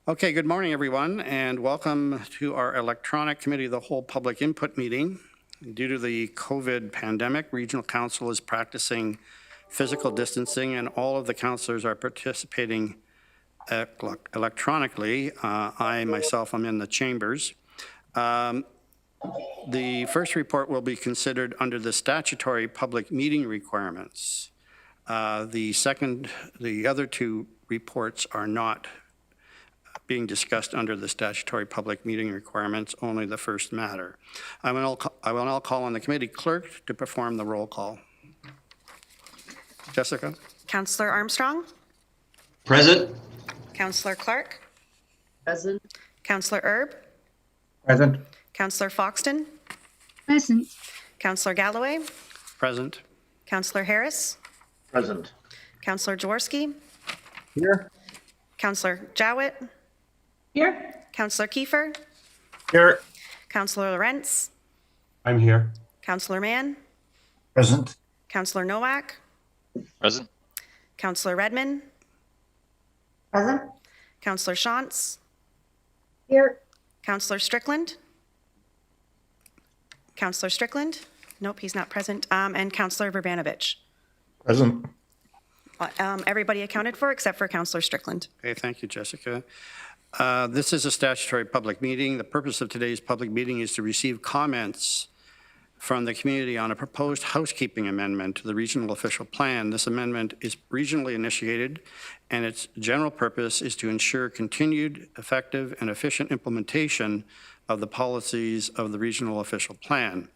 Okay, good morning, everyone, and welcome to our electronic committee of the whole public input meeting. Due to the COVID pandemic, Regional Council is practicing physical distancing and all of the councillors are participating electronically. I myself am in the chambers. The first report will be considered under the statutory public meeting requirements. The other two reports are not being discussed under the statutory public meeting requirements, only the first matter. I will now call on the committee clerk to perform the roll call. Jessica? Councillor Armstrong? Present. Councillor Clark? Present. Councillor Erb? Present. Councillor Foxton? Present. Councillor Galloway? Present. Councillor Harris? Present. Councillor Jaworski? Here. Councillor Jowett? Here. Councillor Kiefer? Here. Councillor Lorentz? I'm here. Councillor Mann? Present. Councillor Nowak? Present. Councillor Redmond? Present. Councillor Shantz? Here. Councillor Strickland? Councillor Strickland? Nope, he's not present. And Councillor Verbanovich? Present. Everybody accounted for except for Councillor Strickland. Okay, thank you, Jessica. This is a statutory public meeting. The purpose of today's public meeting is to receive comments from the community on a proposed housekeeping amendment to the regional official plan. This amendment is regionally initiated, and its general purpose is to ensure continued, effective, and efficient implementation of the policies of the regional official plan.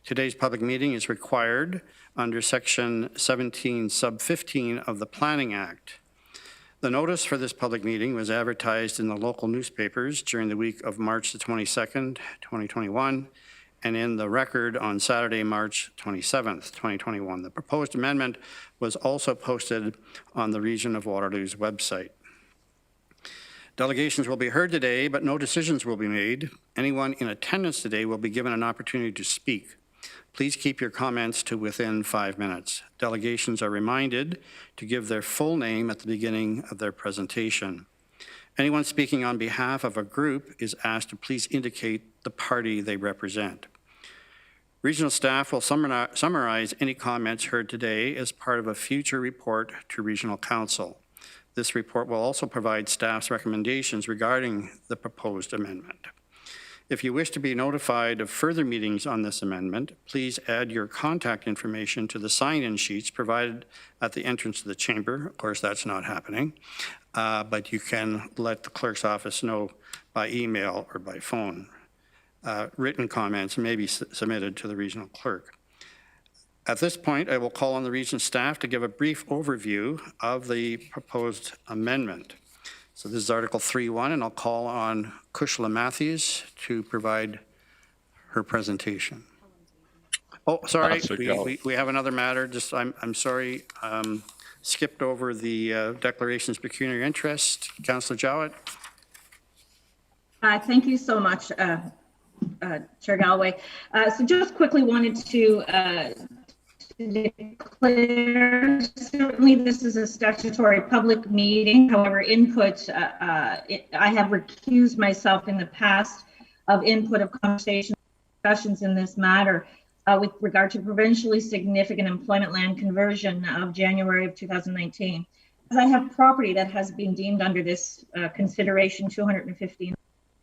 Today's public meeting is required under Section 17, Sub 15 of the Planning Act. The notice for this public meeting was advertised in the local newspapers during the week of March the 22nd, 2021, and in the record on Saturday, March 27th, 2021. The proposed amendment was also posted on the Region of Waterloo's website. Delegations will be heard today, but no decisions will be made. Anyone in attendance today will be given an opportunity to speak. Please keep your comments to within 5 minutes. Delegations are reminded to give their full name at the beginning of their presentation. Anyone speaking on behalf of a group is asked to please indicate the party they represent. Regional staff will summarize any comments heard today as part of a future report to Regional Council. This report will also provide staff's recommendations regarding the proposed amendment. If you wish to be notified of further meetings on this amendment, please add your contact information to the sign-in sheets provided at the entrance to the chamber. Of course, that's not happening, but you can let the clerk's office know by email or by phone. Written comments may be submitted to the regional clerk. At this point, I will call on the region staff to give a brief overview of the proposed amendment. So this is Article 3.1, and I'll call on Kushla Matthews to provide her presentation. Oh, sorry, we have another matter. Just, I'm sorry, skipped over the declarations of pecuniary interest. Councillor Jowett. Thank you so much, Chair Galloway. So just quickly wanted to declare, certainly this is a statutory public meeting. However, input, I have recused myself in the past of input of conversations, discussions in this matter with regard to provincially significant employment land conversion of January of 2019. As I have property that has been deemed under this consideration 215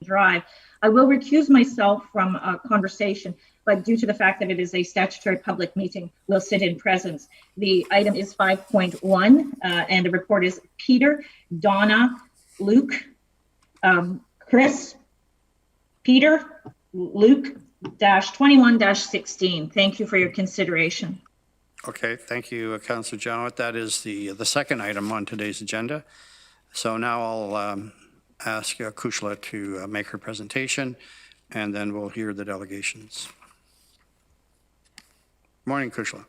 Drive, I will recuse myself from a conversation, but due to the fact that it is a statutory public meeting, will sit in presence. The item is 5.1, and the report is Peter, Donna, Luke, Chris, Peter, Luke, -21-16. Thank you for your consideration. Okay, thank you, Councillor Jowett. That is the second item on today's agenda. So now I'll ask Kushla to make her presentation, and then we'll hear the delegations. Morning, Kushla.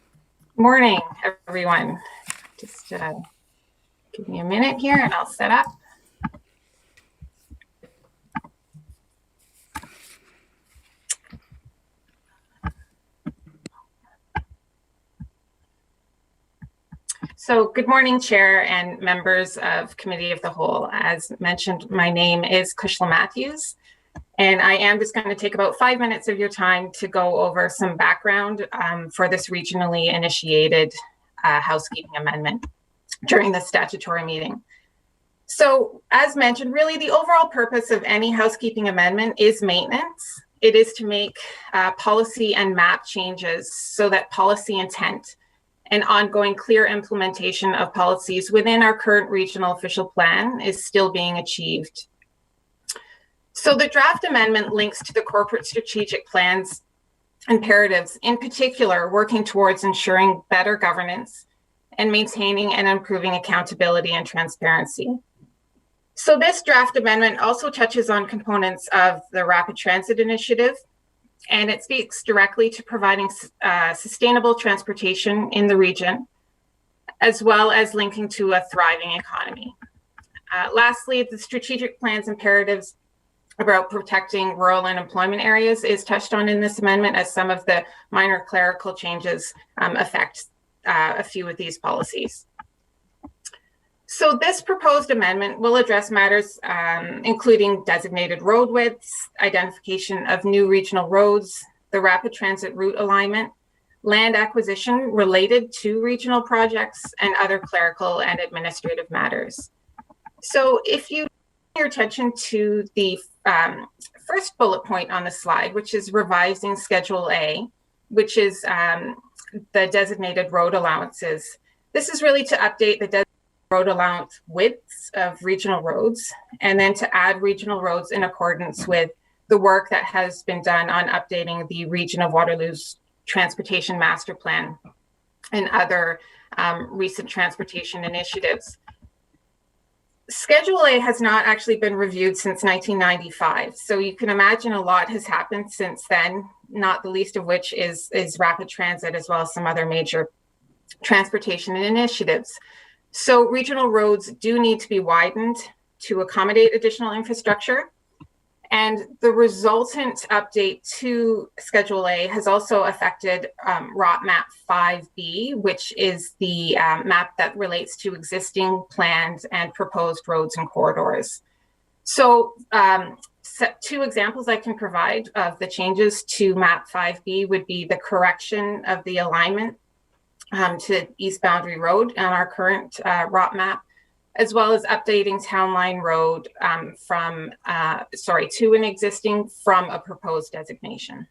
Morning, everyone. Just give me a minute here and I'll set up. So good morning, Chair and members of Committee of the Whole. As mentioned, my name is Kushla Matthews, and I am just going to take about 5 minutes of your time to go over some background for this regionally initiated housekeeping amendment during the statutory meeting. So as mentioned, really the overall purpose of any housekeeping amendment is maintenance. It is to make policy and map changes so that policy intent and ongoing clear implementation of policies within our current regional official plan is still being achieved. So the draft amendment links to the corporate strategic plan's imperatives, in particular, working towards ensuring better governance and maintaining and improving accountability and transparency. So this draft amendment also touches on components of the Rapid Transit Initiative, and it speaks directly to providing sustainable transportation in the region, as well as linking to a thriving economy. Lastly, the strategic plan's imperatives about protecting rural and employment areas is touched on in this amendment, as some of the minor clerical changes affect a few of these policies. So this proposed amendment will address matters including designated road widths, identification of new regional roads, the rapid transit route alignment, land acquisition related to regional projects, and other clerical and administrative matters. So if you turn your attention to the first bullet point on the slide, which is revising Schedule A, which is the designated road allowances. This is really to update the road allowance widths of regional roads, and then to add regional roads in accordance with the work that has been done on updating the region of Waterloo's transportation master plan and other recent transportation initiatives. Schedule A has not actually been reviewed since 1995, so you can imagine a lot has happened since then, not the least of which is rapid transit, as well as some other major transportation initiatives. So regional roads do need to be widened to accommodate additional infrastructure. And the resultant update to Schedule A has also affected ROP map 5B, which is the map that relates to existing planned and proposed roads and corridors. So two examples I can provide of the changes to map 5B would be the correction of the alignment to East Boundary Road on our current ROP map, as well as updating Town Line Road to an existing from a proposed designation.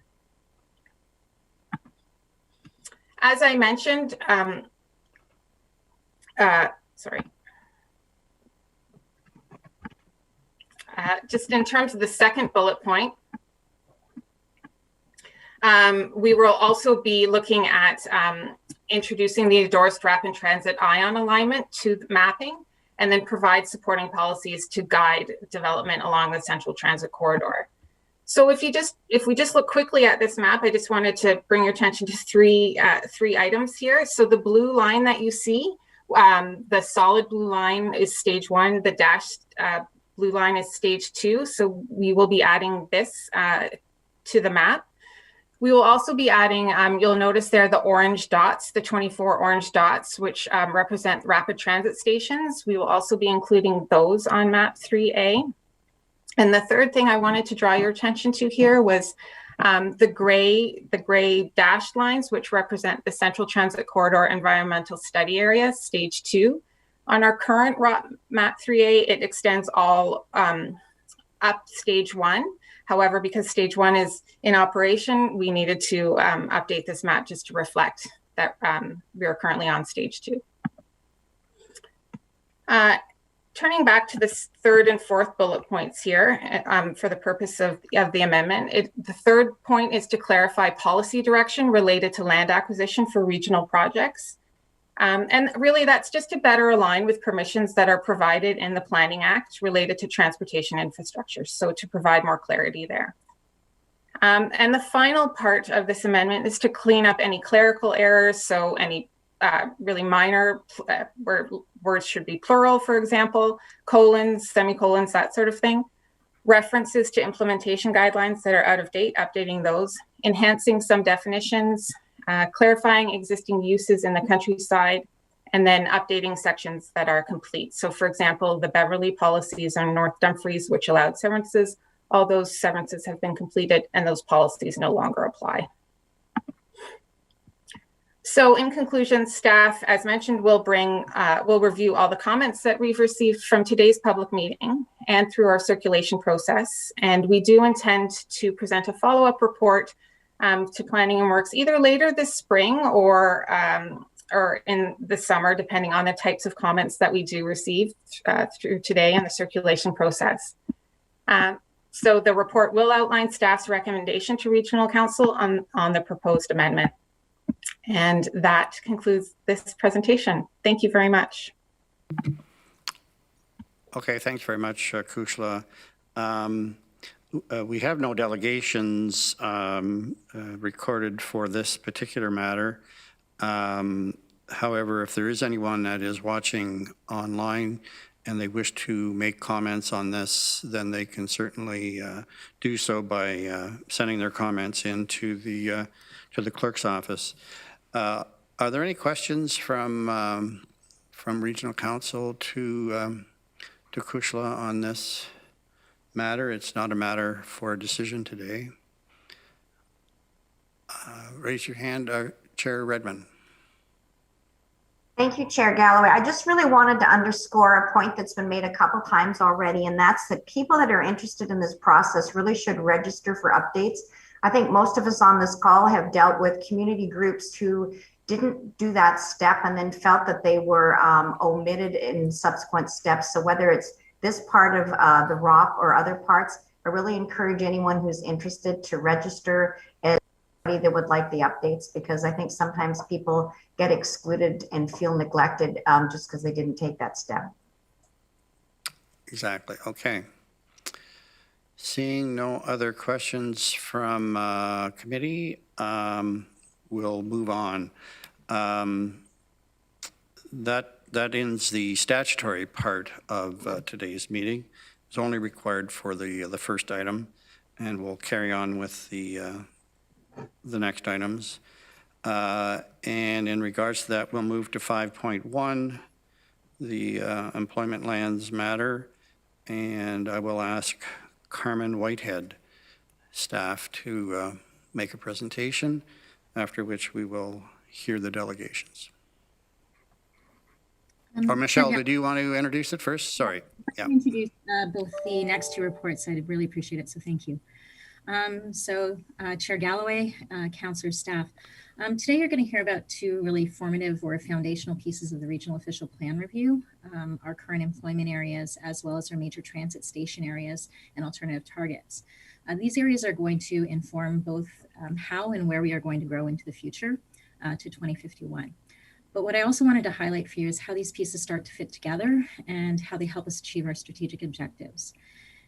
As I mentioned, just in terms of the second bullet point, we will also be looking at introducing the endorsed rapid transit ion alignment to the mapping, and then provide supporting policies to guide development along the central transit corridor. So if we just look quickly at this map, I just wanted to bring your attention to three items here. So the blue line that you see, the solid blue line is stage 1, the dashed blue line is stage 2. So we will be adding this to the map. We will also be adding, you'll notice there the orange dots, the 24 orange dots, which represent rapid transit stations. We will also be including those on map 3A. And the third thing I wanted to draw your attention to here was the gray dashed lines, which represent the Central Transit Corridor Environmental Study Area, stage 2. On our current map 3A, it extends all up stage 1. However, because stage 1 is in operation, we needed to update this map just to reflect that we are currently on stage 2. Turning back to this third and fourth bullet points here for the purpose of the amendment, the third point is to clarify policy direction related to land acquisition for regional projects. And really, that's just to better align with permissions that are provided in the Planning Act related to transportation infrastructure, so to provide more clarity there. And the final part of this amendment is to clean up any clerical errors, so any really minor where words should be plural, for example, colons, semicolons, that sort of thing. References to implementation guidelines that are out of date, updating those, enhancing some definitions, clarifying existing uses in the countryside, and then updating sections that are complete. So for example, the Beverly policies on North Dumfries, which allowed severances, all those severances have been completed and those policies no longer apply. So in conclusion, staff, as mentioned, will review all the comments that we've received from today's public meeting and through our circulation process. And we do intend to present a follow-up report to Planning and Works either later this spring or in the summer, depending on the types of comments that we do receive through today in the circulation process. So the report will outline staff's recommendation to Regional Council on the proposed amendment. And that concludes this presentation. Thank you very much. Okay, thanks very much, Kushla. We have no delegations recorded for this particular matter. However, if there is anyone that is watching online and they wish to make comments on this, then they can certainly do so by sending their comments in to the clerk's office. Are there any questions from Regional Council to Kushla on this matter? It's not a matter for a decision today. Raise your hand, Chair Redmond. Thank you, Chair Galloway. I just really wanted to underscore a point that's been made a couple times already, and that's that people that are interested in this process really should register for updates. I think most of us on this call have dealt with community groups who didn't do that step and then felt that they were omitted in subsequent steps. So whether it's this part of the ROP or other parts, I really encourage anyone who's interested to register as somebody that would like the updates, because I think sometimes people get excluded and feel neglected just because they didn't take that step. Exactly. Okay. Seeing no other questions from committee, we'll move on. That ends the statutory part of today's meeting. It's only required for the first item, and we'll carry on with the next items. And in regards to that, we'll move to 5.1, the employment lands matter, and I will ask Carmen Whitehead, staff, to make a presentation, after which we will hear the delegations. Or Michelle, did you want to introduce it first? Sorry. Yeah. Introduce both the next two reports. I'd really appreciate it, so thank you. Chair Galloway, councillor, staff, today you're going to hear about two really formative or foundational pieces of the Regional Official Plan Review, our current employment areas, as well as our major transit station areas and alternative targets. These areas are going to inform both how and where we are going to grow into the future to 2051. But what I also wanted to highlight for you is how these pieces start to fit together and how they help us achieve our strategic objectives.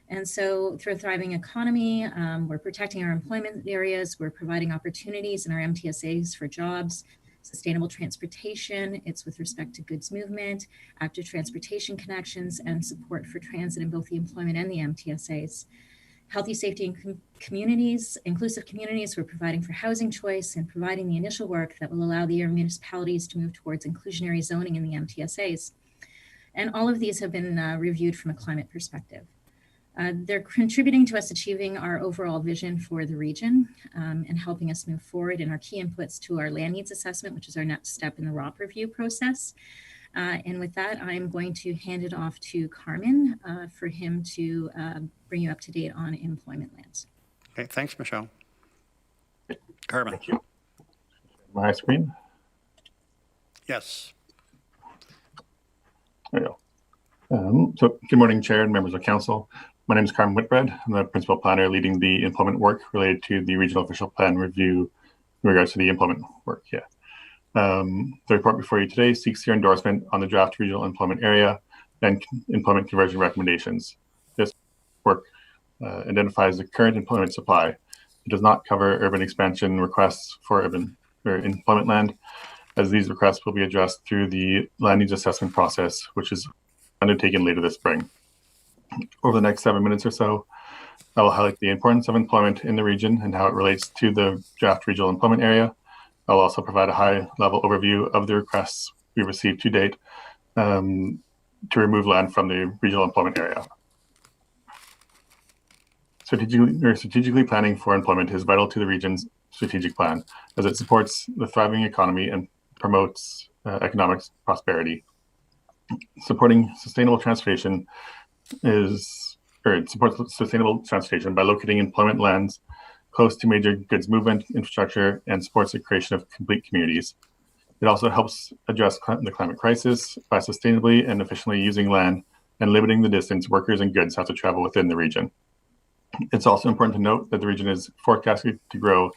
And so through a thriving economy, we're protecting our employment areas, we're providing opportunities in our MTSAs for jobs, sustainable transportation, it's with respect to goods movement, active transportation connections, and support for transit in both the employment and the MTSAs. Healthy safety and communities, inclusive communities, we're providing for housing choice and providing the initial work that will allow the municipalities to move towards inclusionary zoning in the MTSAs. And all of these have been reviewed from a climate perspective. They're contributing to us achieving our overall vision for the region and helping us move forward in our key inputs to our land needs assessment, which is our next step in the ROP review process. And with that, I'm going to hand it off to Carmen for him to bring you up to date on employment lands. Okay, thanks, Michelle. Carmen. Thank you. My screen. Yes. There you go. So good morning, Chair and members of Council. My name is Carmen Whitbread. I'm the Principal Planner leading the employment work related to the Regional Official Plan Review in regards to the employment work. Yeah. The report before you today seeks your endorsement on the draft regional employment area and employment conversion recommendations. This work identifies the current employment supply. It does not cover urban expansion requests for urban or employment land, as these requests will be addressed through the land needs assessment process, which is undertaken later this spring. Over the next 7 minutes or so, I will highlight the importance of employment in the region and how it relates to the draft regional employment area. I'll also provide a high-level overview of the requests we received to date to remove land from the regional employment area. Strategically planning for employment is vital to the region's strategic plan, as it supports the thriving economy and promotes economic prosperity. Supporting sustainable transportation supports sustainable transportation by locating employment lands close to major goods movement infrastructure and supports the creation of complete communities. It also helps address the climate crisis by sustainably and efficiently using land and limiting the distance workers and goods have to travel within the region. It's also important to note that the region is forecasted to grow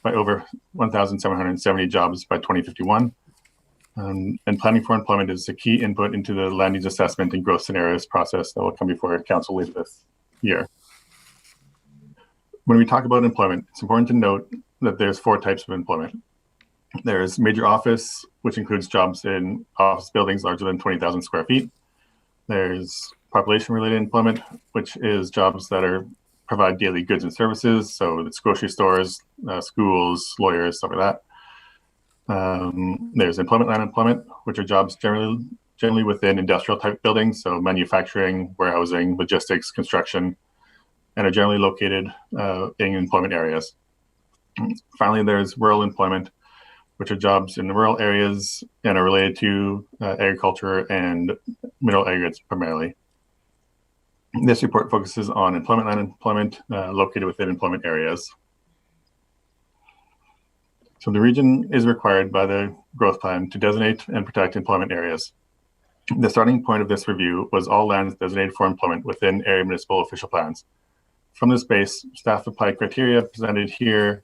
by over 1,770 jobs by 2051. And planning for employment is a key input into the land use assessment and growth scenarios process that will come before Council later this year. When we talk about employment, it's important to note that there's 4 types of employment. There's major office, which includes jobs in office buildings larger than 20,000 square feet. There's population-related employment, which is jobs that provide daily goods and services. So it's grocery stores, schools, lawyers, stuff like that. There's employment land employment, which are jobs generally within industrial type buildings. So manufacturing, warehousing, logistics, construction, and are generally located in employment areas. Finally, there's rural employment, which are jobs in the rural areas and are related to agriculture and mineral aggregates primarily. This report focuses on employment land employment located within employment areas. So the region is required by the growth plan to designate and protect employment areas. The starting point of this review was all lands designated for employment within area municipal official plans. From this base, staff applied criteria presented here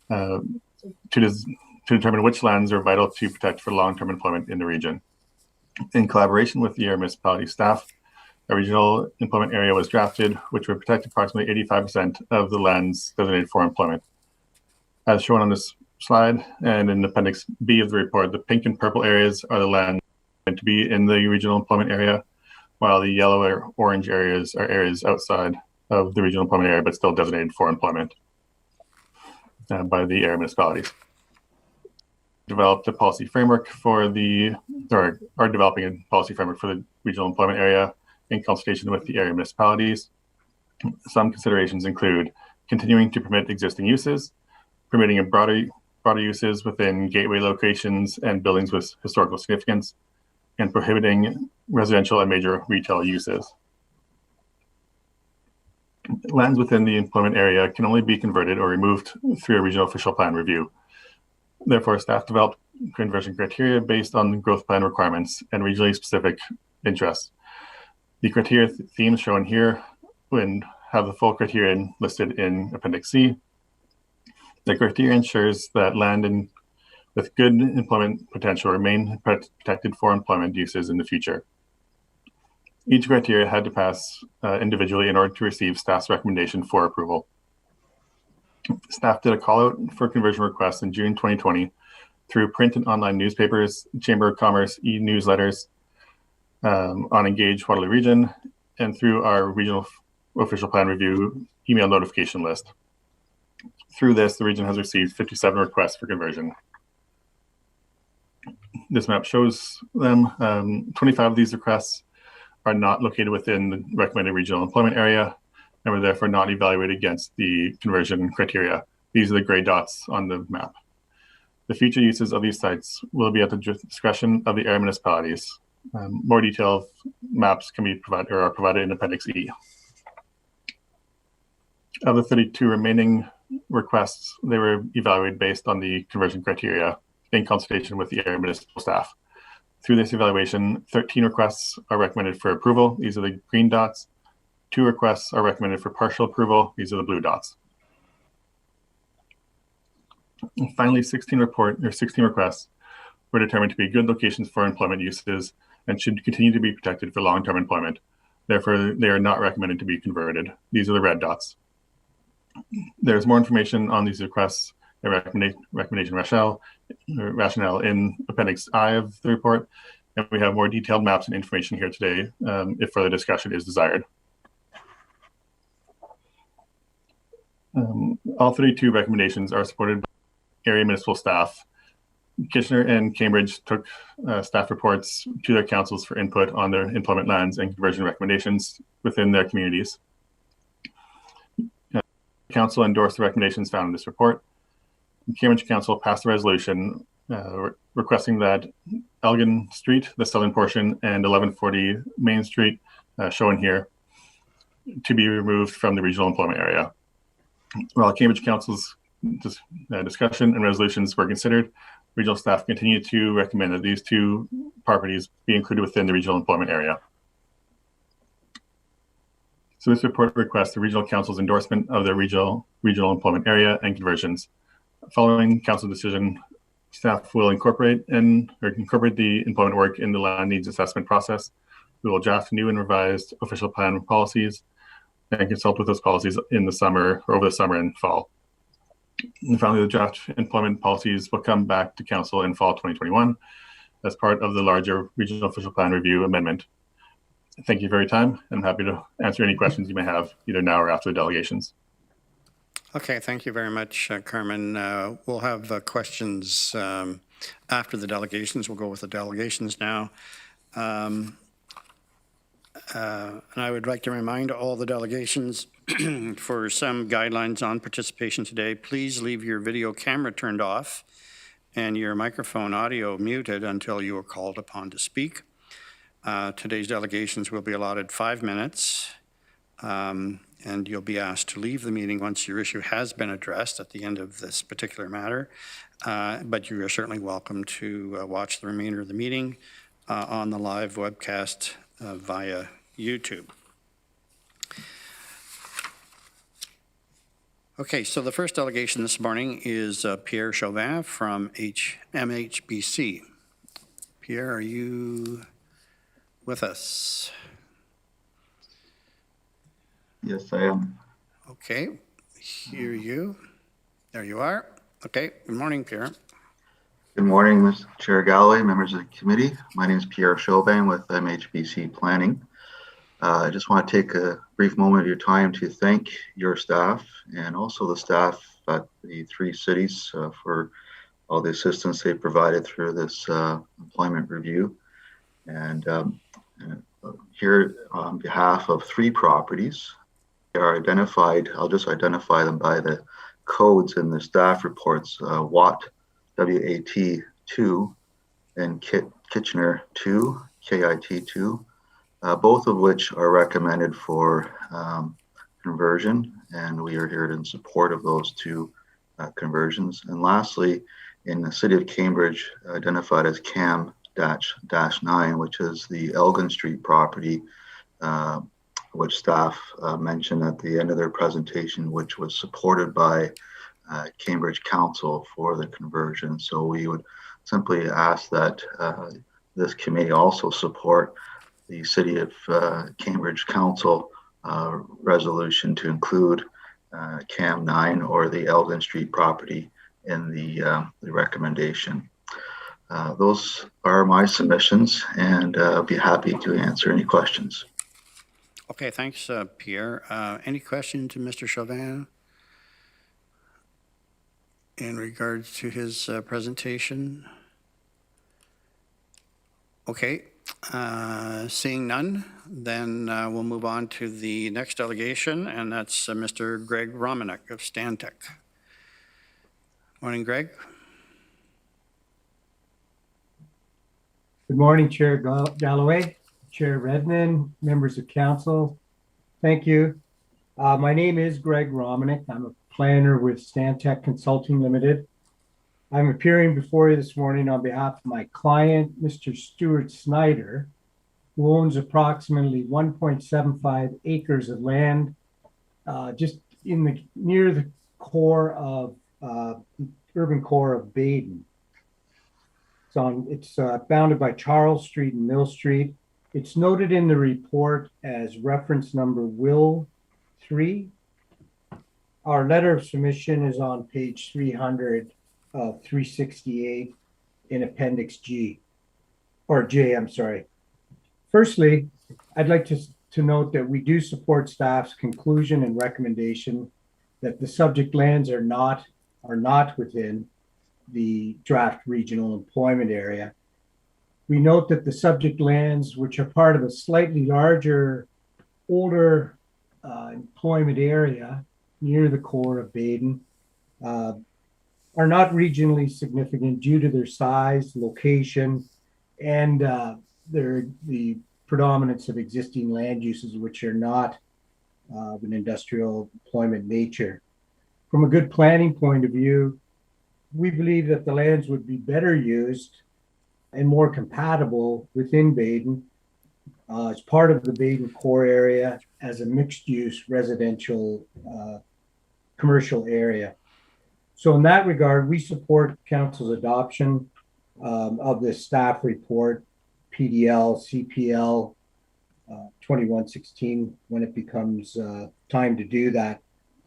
to determine which lands are vital to protect for long-term employment in the region. In collaboration with the area municipality staff, a regional employment area was drafted, which would protect approximately 85% of the lands designated for employment. As shown on this slide and in Appendix B of the report, the pink and purple areas are the lands meant to be in the regional employment area, while the yellow or orange areas are areas outside of the regional employment area, but still designated for employment by the area municipalities. Developed a policy framework are developing a policy framework for the regional employment area in consultation with the area municipalities. Some considerations include continuing to permit existing uses, permitting a broader uses within gateway locations and buildings with historical significance, and prohibiting residential and major retail uses. Lands within the employment area can only be converted or removed through a regional official plan review. Therefore, staff developed conversion criteria based on growth plan requirements and regionally specific interests. The criteria themes shown here have the full criterion listed in Appendix C. The criteria ensures that land with good employment potential remain protected for employment uses in the future. Each criteria had to pass individually in order to receive staff's recommendation for approval. Staff did a call out for conversion requests in June 2020 through print and online newspapers, Chamber of Commerce e-newsletters on Engage Waterloo Region, and through our regional official plan review email notification list. Through this, the region has received 57 requests for conversion. This map shows them. 25 of these requests are not located within the recommended regional employment area and were therefore not evaluated against the conversion criteria. These are the gray dots on the map. The future uses of these sites will be at the discretion of the area municipalities. More detailed maps can be provided or are provided in Appendix E. Of the 32 remaining requests, they were evaluated based on the conversion criteria in consultation with the area municipal staff. Through this evaluation, 13 requests are recommended for approval. These are the green dots. 2 requests are recommended for partial approval. These are the blue dots. And finally, 16 requests were determined to be good locations for employment uses and should continue to be protected for long-term employment. Therefore, they are not recommended to be converted. These are the red dots. There's more information on these requests and recommendation rationale in Appendix I of the report, and we have more detailed maps and information here today if further discussion is desired. All 32 recommendations are supported by area municipal staff Kitchener and Cambridge took staff reports to their councils for input on their employment lands and conversion recommendations within their communities. Council endorsed the recommendations found in this report. Cambridge Council passed a resolution requesting that Elgin Street, the southern portion, and 1140 Main Street, shown here, to be removed from the regional employment area. While Cambridge Council's discussion and resolutions were considered, regional staff continued to recommend that these two properties be included within the regional employment area. So this report requests the regional council's endorsement of the regional employment area and conversions. Following council decision, staff will incorporate the employment work in the land needs assessment process. We will draft new and revised official plan policies and consult with those policies in the summer or over the summer and fall. And finally, the draft employment policies will come back to council in fall 2021 as part of the larger regional official plan review amendment. Thank you for your time. I'm happy to answer any questions you may have either now or after the delegations. Okay, thank you very much, Carmen. We'll have questions after the delegations. We'll go with the delegations now. And I would like to remind all the delegations for some guidelines on participation today. Please leave your video camera turned off and your microphone audio muted until you are called upon to speak. Today's delegations will be allotted 5 minutes, and you'll be asked to leave the meeting once your issue has been addressed at the end of this particular matter. But you are certainly welcome to watch the remainder of the meeting on the live webcast via YouTube. Okay, so the first delegation this morning is Pierre Chauvin from MHBC. Pierre, are you with us? Yes, I am. Okay, hear you. There you are. Okay, good morning, Pierre. Good morning, Mr. Chair Galloway, members of the committee. My name is Pierre Chauvin with MHBC Planning. I just want to take a brief moment of your time to thank your staff and also the staff at the 3 cities for all the assistance they provided through this employment review. And here on behalf of 3 properties, they are identified, I'll just identify them by the codes in the staff reports, WAT 2 and Kitchener 2, KIT 2, both of which are recommended for conversion, and we are here in support of those 2 conversions. And lastly, in the city of Cambridge, identified as CAM-9, which is the Elgin Street property, which staff mentioned at the end of their presentation, which was supported by Cambridge Council for the conversion. So we would simply ask that this committee also support the City of Cambridge Council resolution to include CAM-9 or the Elgin Street property in the recommendation. Those are my submissions, and I'll be happy to answer any questions. Okay, thanks, Pierre. Any question to Mr. Chauvin in regards to his presentation? Okay, seeing none, then we'll move on to the next delegation, and that's Mr. Greg Romanick of Stantec. Morning, Greg. Good morning, Chair Galloway, Chair Redmond, members of council. Thank you. My name is Greg Romanick. I'm a planner with Stantec Consulting Limited. I'm appearing before you this morning on behalf of my client, Mr. Stuart Snyder, who owns approximately 1.75 acres of land just near the core of urban core of Baden. It's bounded by Charles Street and Mill Street. It's noted in the report as reference number Will 3. Our letter of submission is on page 300 of 368 in Appendix G, or J, I'm sorry. Firstly, I'd like to note that we do support staff's conclusion and recommendation that the subject lands are not within the draft regional employment area. We note that the subject lands, which are part of a slightly larger, older employment area near the core of Baden, are not regionally significant due to their size, location, and the predominance of existing land uses, which are not of an industrial employment nature. From a good planning point of view, we believe that the lands would be better used and more compatible within Baden as part of the Baden core area as a mixed-use residential commercial area. So in that regard, we support council's adoption of this staff report, PDL, CPL 2116, when it becomes time to do that.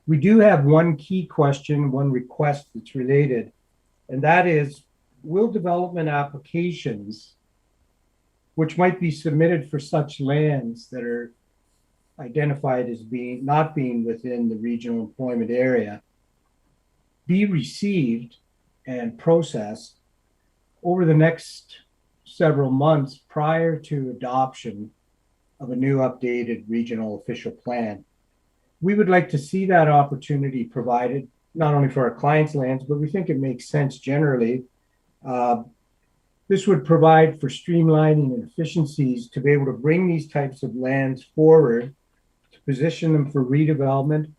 We do have one key question, one request that's related, and that is, will development applications, which might be submitted for such lands that are identified as not being within the regional employment area, be received and processed over the next several months prior to adoption of a new updated regional official plan? We would like to see that opportunity provided, not only for our clients' lands, but we think it makes sense generally. This would provide for streamlining and efficiencies to be able to bring these types of lands forward, to position them for redevelopment,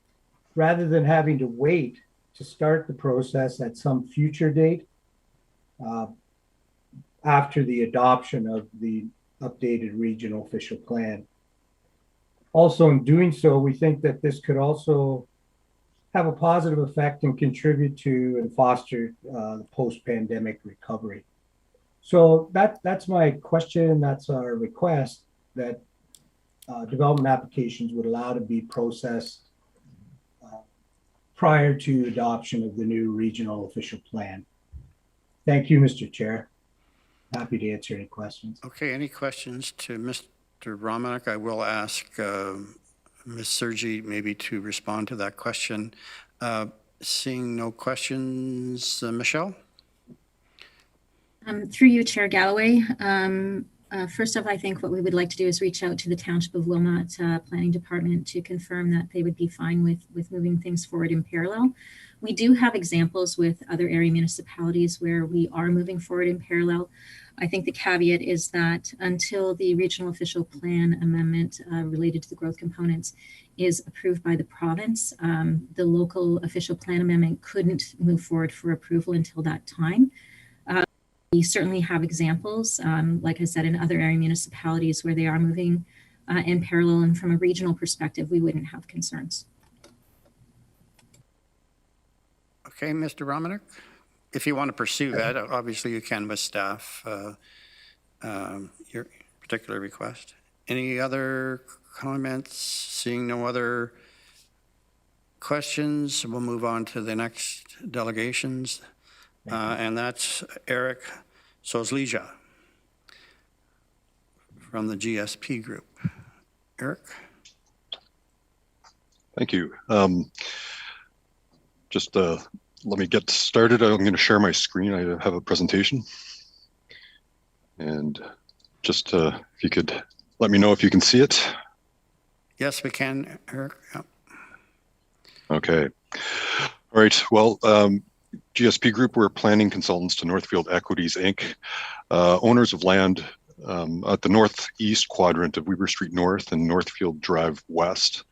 rather than having to wait to start the process at some future date after the adoption of the updated regional official plan. Also, in doing so, we think that this could also have a positive effect and contribute to and foster the post-pandemic recovery. So that's my question. That's our request, that development applications would allow to be processed prior to adoption of the new regional official plan. Thank you, Mr. Chair. Happy to answer any questions. Okay, any questions to Mr. Romanick? I will ask Ms. Sergi maybe to respond to that question. Seeing no questions, Michelle? Through you, Chair Galloway. First off, I think what we would like to do is reach out to the Township of Wilmot Planning Department to confirm that they would be fine with moving things forward in parallel. We do have examples with other area municipalities where we are moving forward in parallel. I think the caveat is that until the regional official plan amendment related to the growth components is approved by the province, the local official plan amendment couldn't move forward for approval until that time. We certainly have examples, like I said, in other area municipalities where they are moving in parallel, and from a regional perspective, we wouldn't have concerns. Okay, Mr. Romanick, if you want to pursue that, obviously you can with staff, your particular request. Any other comments? Seeing no other questions, we'll move on to the next delegations. And that's Eric Saulesleja from the GSP group. Eric? Thank you. Just let me get started. I'm going to share my screen. I have a presentation. And just if you could let me know if you can see it. Yes, we can, Eric. Yep. Okay. All right. Well, GSP Group, we're planning consultants to Northfield Equities, Inc., owners of land at the northeast quadrant of Weber Street North and Northfield Drive West.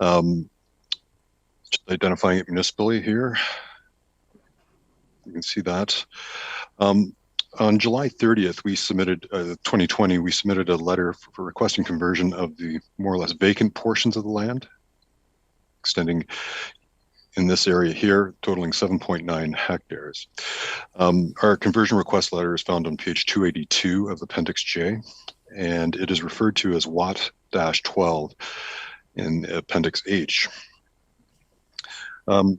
Just identifying it municipally here. You can see that. On July 30th, we submitted, 2020, we submitted a letter for requesting conversion of the more or less vacant portions of the land, extending in this area here, totaling 7.9 hectares. Our conversion request letter is found on page 282 of Appendix J, and it is referred to as WAT-12 in Appendix H.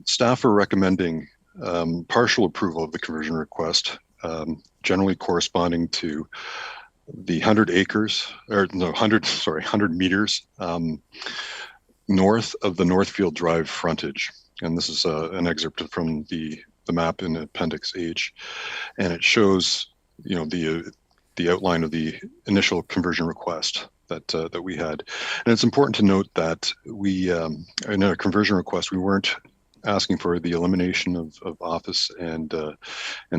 Staff are recommending partial approval of the conversion request, generally corresponding to the 100 acres, or no, 100 meters north of the Northfield Drive frontage. And this is an excerpt from the the map in Appendix H, and it shows, you know, the outline of the initial conversion request that we had. And it's important to note that we, in a conversion request, we weren't asking for the elimination of office and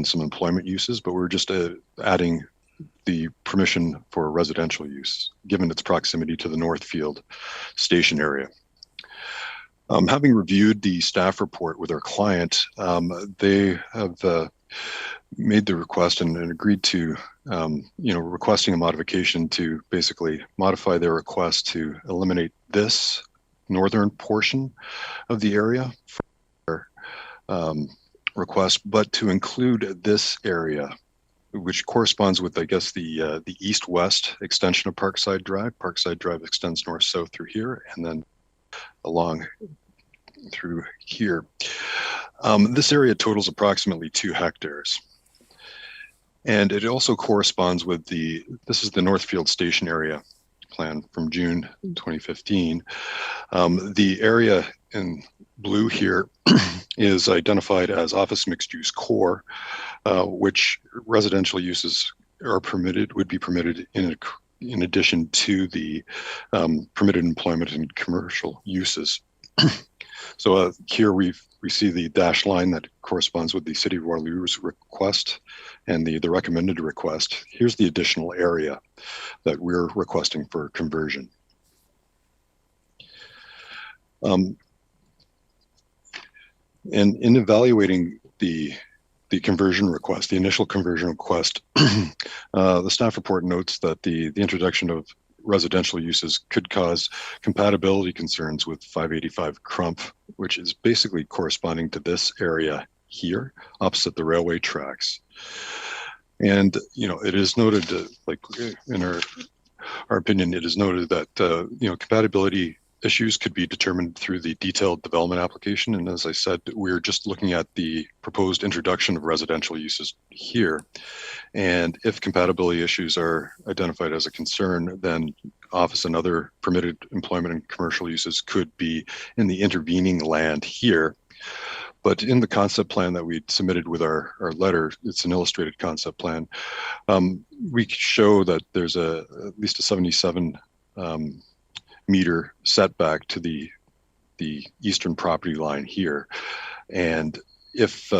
some employment uses, but we're just adding the permission for residential use, given its proximity to the Northfield station area. Having reviewed the staff report with our client, they have made the request and agreed to, requesting a modification to basically modify their request to eliminate this northern portion of the area for request, but to include this area, which corresponds with, I guess, the east-west extension of Parkside Drive. Parkside Drive extends north-south through here and then along through here. This area totals approximately 2 hectares. And it also corresponds with this is the Northfield Station area plan from June 2015. The area in blue here is identified as office mixed use core, which residential uses would be permitted in addition to the permitted employment and commercial uses. So here we see the dashed line that corresponds with the City of Waterloo's request and the recommended request. Here's the additional area that we're requesting for conversion. And in evaluating the conversion request, the initial conversion request, the staff report notes that the introduction of residential uses could cause compatibility concerns with 585 Crump, which is basically corresponding to this area here, opposite the railway tracks. And, it is noted, like in our opinion, it is noted that, compatibility issues could be determined through the detailed development application. And as I said, we're just looking at the proposed introduction of residential uses here. And if compatibility issues are identified as a concern, then office and other permitted employment and commercial uses could be in the intervening land here. But in the concept plan that we submitted with our letter, it's an illustrated concept plan, we show that there's at least a 77 meter setback to the eastern property line here. And if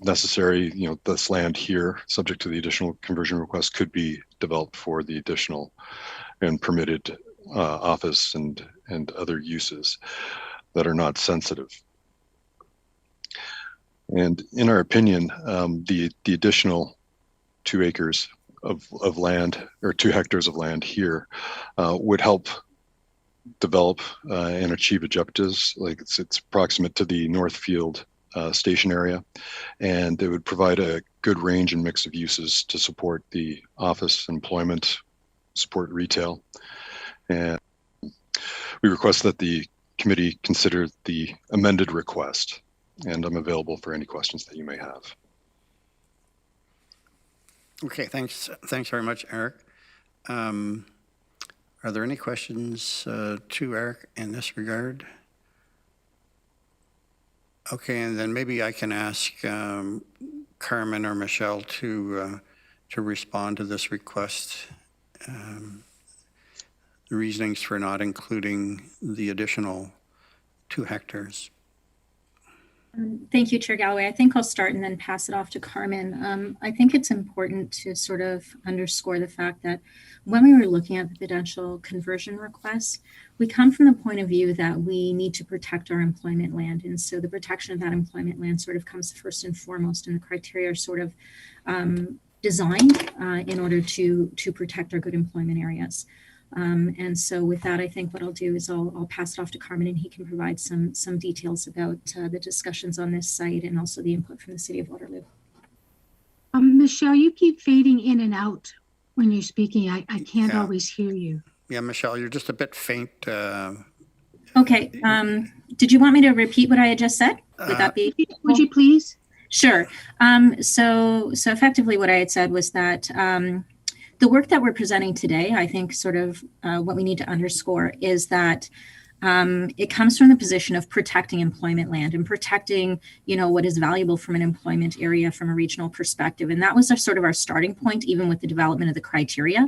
necessary, this land here, subject to the additional conversion request, could be developed for the additional and permitted office and other uses that are not sensitive. And in our opinion, the additional 2 acres of land, or 2 hectares of land here, would help develop and achieve objectives. Like it's proximate to the Northfield station area, and it would provide a good range and mix of uses to support the office, employment, support retail. And we request that the committee consider the amended request, and I'm available for any questions that you may have. Okay, thanks very much, Eric. Are there any questions to Eric in this regard? Okay, and then maybe I can ask Carmen or Michelle to respond to this request. The reasonings for not including the additional 2 hectares. Thank you, Chair Galloway. I think I'll start and then pass it off to Carmen. I think it's important to sort of underscore the fact that when we were looking at the potential conversion requests, we come from the point of view that we need to protect our employment land. And so the protection of that employment land sort of comes first and foremost, and the criteria are sort of designed in order to protect our good employment areas. And so with that, I think what I'll do is I'll pass it off to Carmen, and he can provide some details about the discussions on this site and also the input from the City of Waterloo. Michelle, you keep fading in and out when you're speaking. I can't always hear you. Yeah, Michelle, you're just a bit faint. Okay. Did you want me to repeat what I had just said? Would that be? Would you please? Sure. So effectively what I had said was that the work that we're presenting today, I think sort of what we need to underscore is that It comes from the position of protecting employment land and protecting, what is valuable from an employment area from a regional perspective. And that was our starting point, even with the development of the criteria.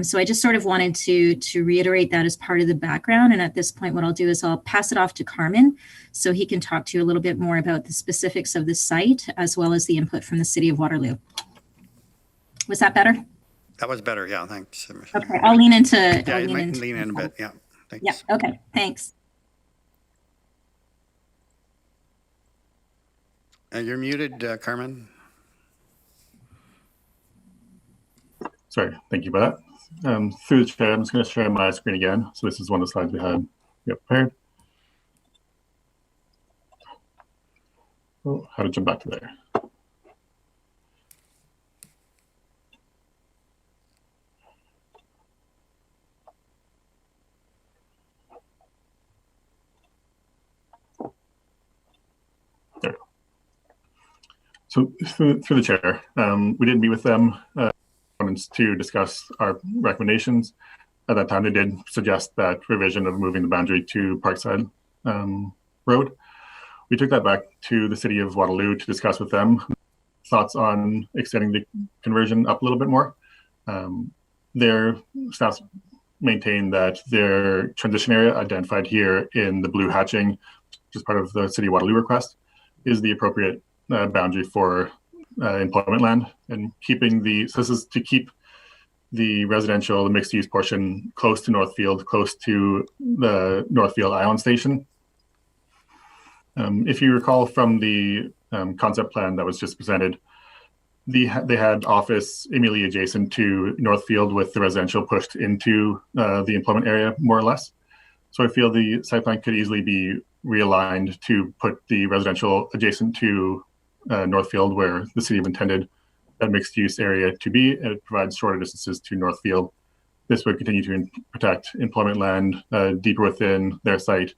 So I just sort of wanted to reiterate that as part of the background. And at this point, what I'll do is I'll pass it off to Carmen so he can talk to you a little bit more about the specifics of the site, as well as the input from the City of Waterloo. Was that better? That was better. Yeah, thanks. Okay, I'll lean into. Yeah, you might lean in a bit. Yeah, thanks. Yeah, okay, thanks. You're muted, Carmen. Sorry, thank you for that. Through the chair, I'm just going to share my screen again. So this is one of the slides we had prepared. Oh, how to jump back to there. There. So through the chair, we did meet with them to discuss our recommendations. At that time, they did suggest that revision of moving the boundary to Parkside Road. We took that back to the City of Waterloo to discuss with them thoughts on extending the conversion up a little bit more. Their staff maintain that their transition area identified here in the blue hatching, which is part of the City of Waterloo request, is the appropriate boundary for employment land, and so this is to keep the residential, the mixed use portion close to Northfield, close to the Northfield Island Station. If you recall from the concept plan that was just presented, they had office immediately adjacent to Northfield with the residential pushed into the employment area, more or less. So I feel the site plan could easily be realigned to put the residential adjacent to Northfield, where the city have intended that mixed use area to be, and it provides shorter distances to Northfield. This would continue to protect employment land deeper within their site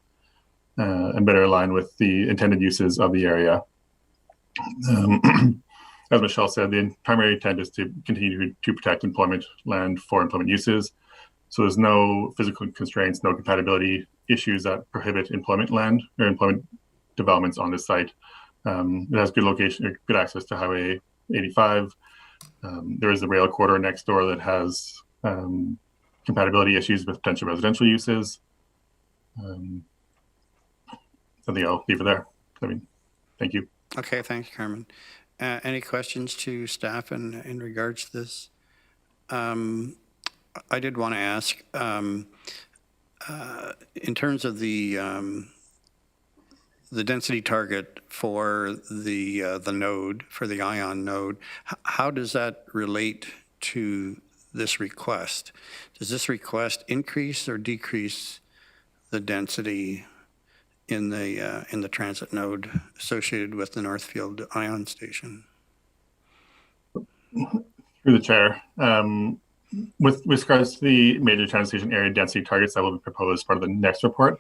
and better align with the intended uses of the area. As Michelle said, the primary intent is to continue to protect employment land for employment uses. So there's no physical constraints, no compatibility issues that prohibit employment land or employment developments on this site. It has good location, good access to Highway 85. There is a rail corridor next door that has compatibility issues with potential residential uses. I think I'll leave it there. Thank you. Okay, thanks, Carmen. Any questions to staff in regards to this? I did want to ask, in terms of the density target for the node, for the ion node, how does that relate to this request? Does this request increase or decrease the density in the transit node associated with the Northfield Ion Station? Through the chair, with regards to the major transit station area density targets that will be proposed as part of the next report,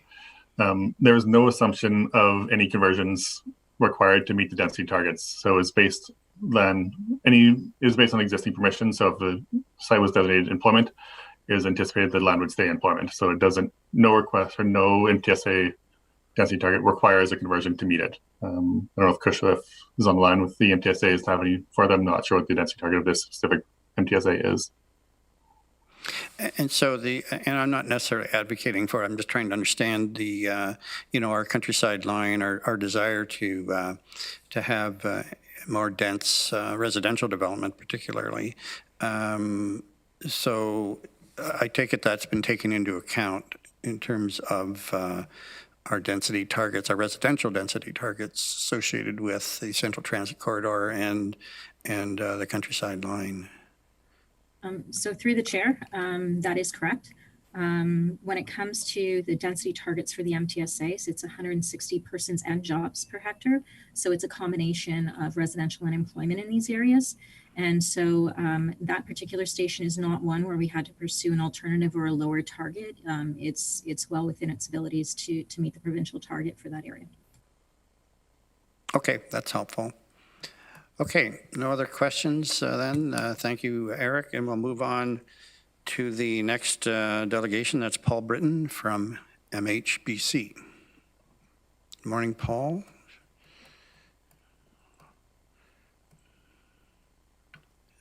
there is no assumption of any conversions required to meet the density targets. So it's based on existing permission. So if the site was designated employment, it is anticipated that land would stay employment. So no request or no MTSA density target requires a conversion to meet it. I don't know if Kushlev is on the line with the MTSAs to have any further. I'm not sure what the density target of this specific MTSA is. And so and I'm not necessarily advocating for it. I'm just trying to understand our countryside line, our desire to have more dense residential development, particularly. So I take it that's been taken into account in terms of our density targets, our residential density targets associated with the Central Transit Corridor and the countryside line. So through the chair, that is correct. When it comes to the density targets for the MTSAs, it's 160 persons and jobs per hectare. So it's a combination of residential and employment in these areas. And so that particular station is not one where we had to pursue an alternative or a lower target. It's well within its abilities to meet the provincial target for that area. Okay, that's helpful. Okay, no other questions then. Thank you, Eric. And we'll move on to the next delegation. That's Paul Britton from MHBC. Good morning, Paul.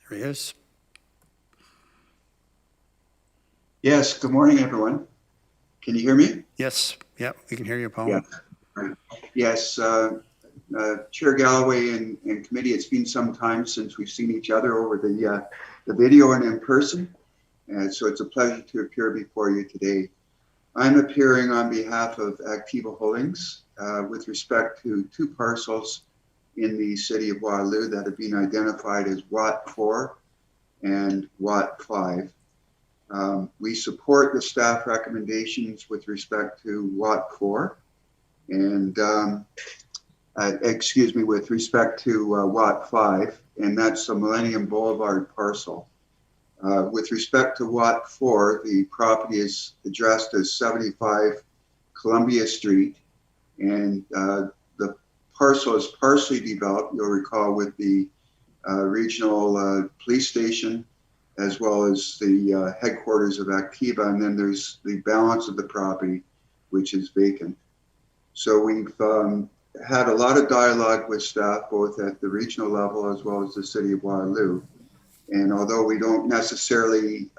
There he is. Yes, good morning, everyone. Can you hear me? Yes, yeah, we can hear you, Paul. Yeah. Right. Yes, Chair Galloway and committee, it's been some time since we've seen each other over the video and in person. And so it's a pleasure to appear before you today. I'm appearing on behalf of Activa Holdings with respect to two parcels in the city of Waterloo that have been identified as Watt 4 and Watt 5. We support the staff recommendations with respect to Watt 4 and, with respect to Watt 5, and that's the Millennium Boulevard parcel. With respect to Watt 4, the property is addressed as 75 Columbia Street, and the parcel is partially developed, you'll recall, with the regional police station, as well as the headquarters of Activa, and then there's the balance of the property, which is vacant. So we've had a lot of dialogue with staff, both at the regional level as well as the city of Waterloo. And although we don't necessarily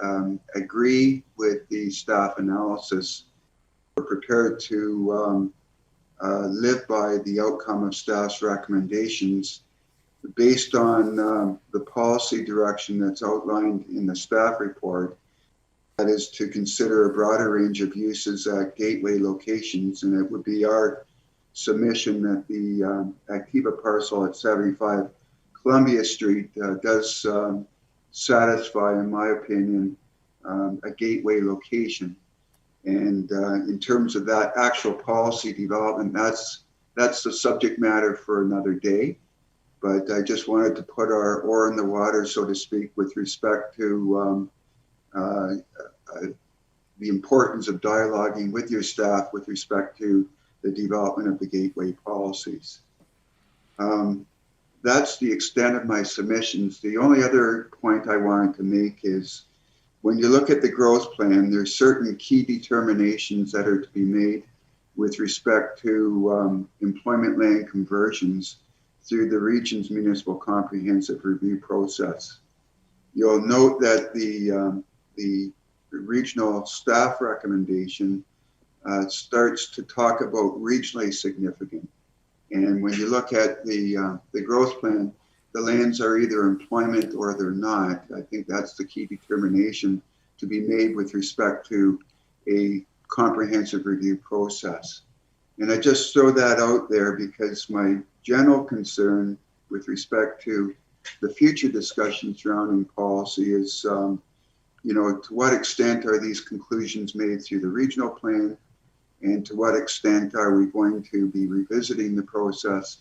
agree with the staff analysis, we're prepared to live by the outcome of staff's recommendations based on the policy direction that's outlined in the staff report. That is to consider a broader range of uses at gateway locations, and it would be our submission that the Activa parcel at 75 Columbia Street does satisfy, in my opinion, a gateway location. And in terms of that actual policy development, that's the subject matter for another day. But I just wanted to put our oar in the water, so to speak, with respect to the importance of dialoguing with your staff with respect to the development of the gateway policies. That's the extent of my submissions. The only other point I wanted to make is when you look at the growth plan, there's certain key determinations that are to be made with respect to employment land conversions through the region's municipal comprehensive review process. You'll note that the regional staff recommendation starts to talk about regionally significant. And when you look at the growth plan, the lands are either employment or they're not. I think that's the key determination to be made with respect to a comprehensive review process. And I just throw that out there because my general concern with respect to the future discussion surrounding policy is, to what extent are these conclusions made through the regional plan, and to what extent are we going to be revisiting the process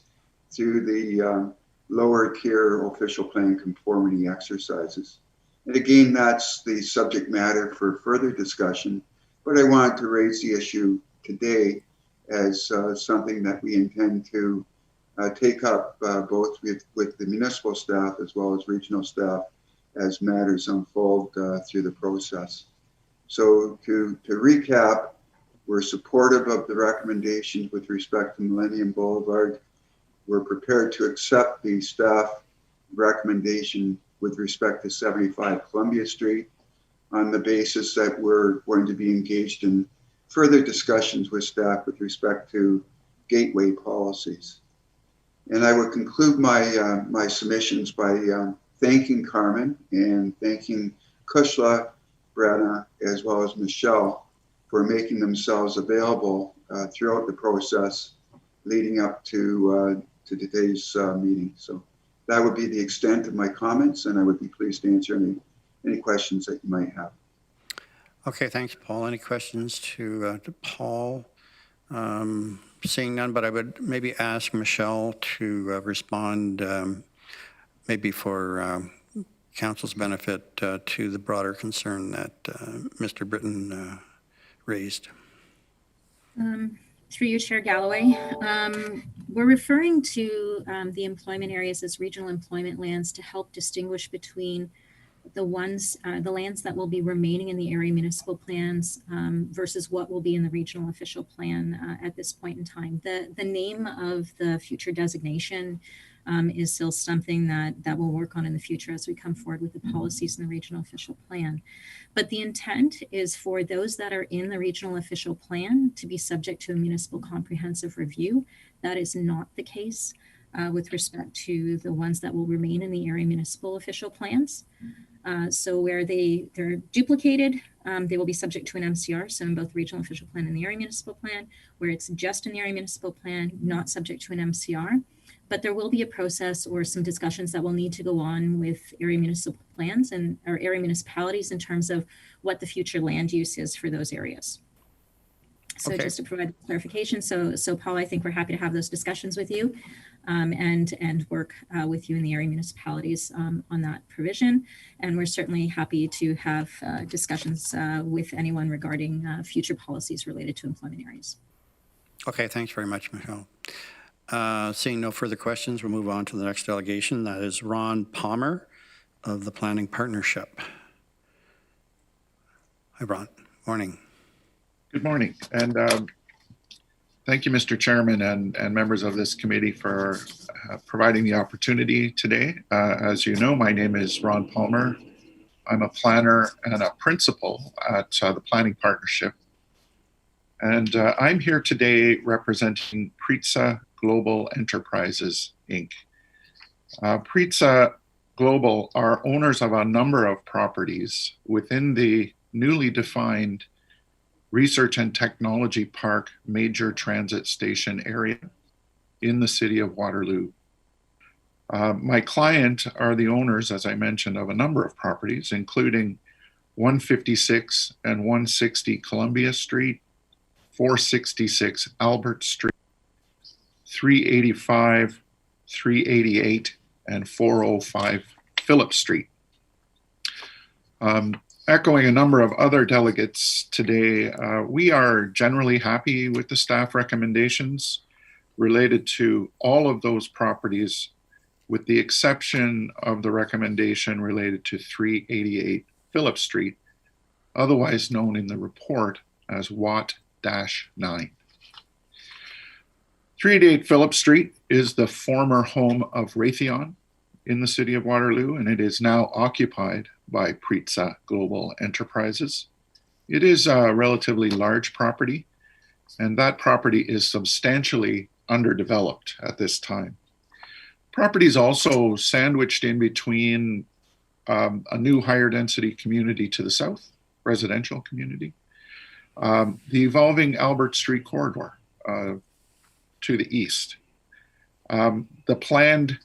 through the lower tier official plan conformity exercises. And again, that's the subject matter for further discussion, but I wanted to raise the issue today as something that we intend to take up both with the municipal staff as well as regional staff as matters unfold through the process. So to recap, we're supportive of the recommendations with respect to Millennium Boulevard. We're prepared to accept the staff recommendation with respect to 75 Columbia Street on the basis that we're going to be engaged in further discussions with staff with respect to gateway policies. And I would conclude my submissions by thanking Carmen and thanking Kushla, Brenna, as well as Michelle for making themselves available throughout the process leading up to today's meeting. So that would be the extent of my comments, and I would be pleased to answer any questions that you might have. Okay, thanks, Paul. Any questions to Paul? Seeing none, but I would maybe ask Michelle to respond, maybe for council's benefit, to the broader concern that Mr. Britton raised. Through you, Chair Galloway. We're referring to the employment areas as regional employment lands to help distinguish between the lands that will be remaining in the area municipal plans versus what will be in the regional official plan at this point in time. The name of the future designation is still something that we'll work on in the future as we come forward with the policies in the regional official plan. But the intent is for those that are in the regional official plan to be subject to a municipal comprehensive review. That is not the case with respect to the ones that will remain in the area municipal official plans. So where they're duplicated, they will be subject to an MCR. So in both the regional official plan and the area municipal plan, where it's just in the area municipal plan, not subject to an MCR. But there will be a process or some discussions that will need to go on with area municipal plans and or area municipalities in terms of what the future land use is for those areas. So Okay. just to provide clarification, so Paul, I think we're happy to have those discussions with you and work with you in the area municipalities on that provision. And we're certainly happy to have discussions with anyone regarding future policies related to employment areas. Okay, thanks very much, Michelle. Seeing no further questions, we'll move on to the next delegation. That is Ron Palmer of the Planning Partnership. Hi, Ron. Morning. Good morning. And thank you, Mr. Chairman and members of this committee for providing the opportunity today. As you know, my name is Ron Palmer. I'm a planner and a principal at the Planning Partnership. And I'm here today representing Pritsa Global Enterprises, Inc. Pritsa Global are owners of a number of properties within the newly defined Research and Technology Park Major Transit Station area in the city of Waterloo. My client are the owners, as I mentioned, of a number of properties, including 156 and 160 Columbia Street, 466 Albert Street, 385, 388, and 405 Phillip Street. Echoing a number of other delegates today, we are generally happy with the staff recommendations related to all of those properties, with the exception of the recommendation related to 388 Phillip Street, otherwise known in the report as WAT-9. 388 Phillip Street is the former home of Raytheon in the city of Waterloo, and it is now occupied by Pritsa Global Enterprises. It is a relatively large property, and that property is substantially underdeveloped at this time. Property is also sandwiched in between a new higher density community to the south, residential community, the evolving Albert Street corridor to the east, the planned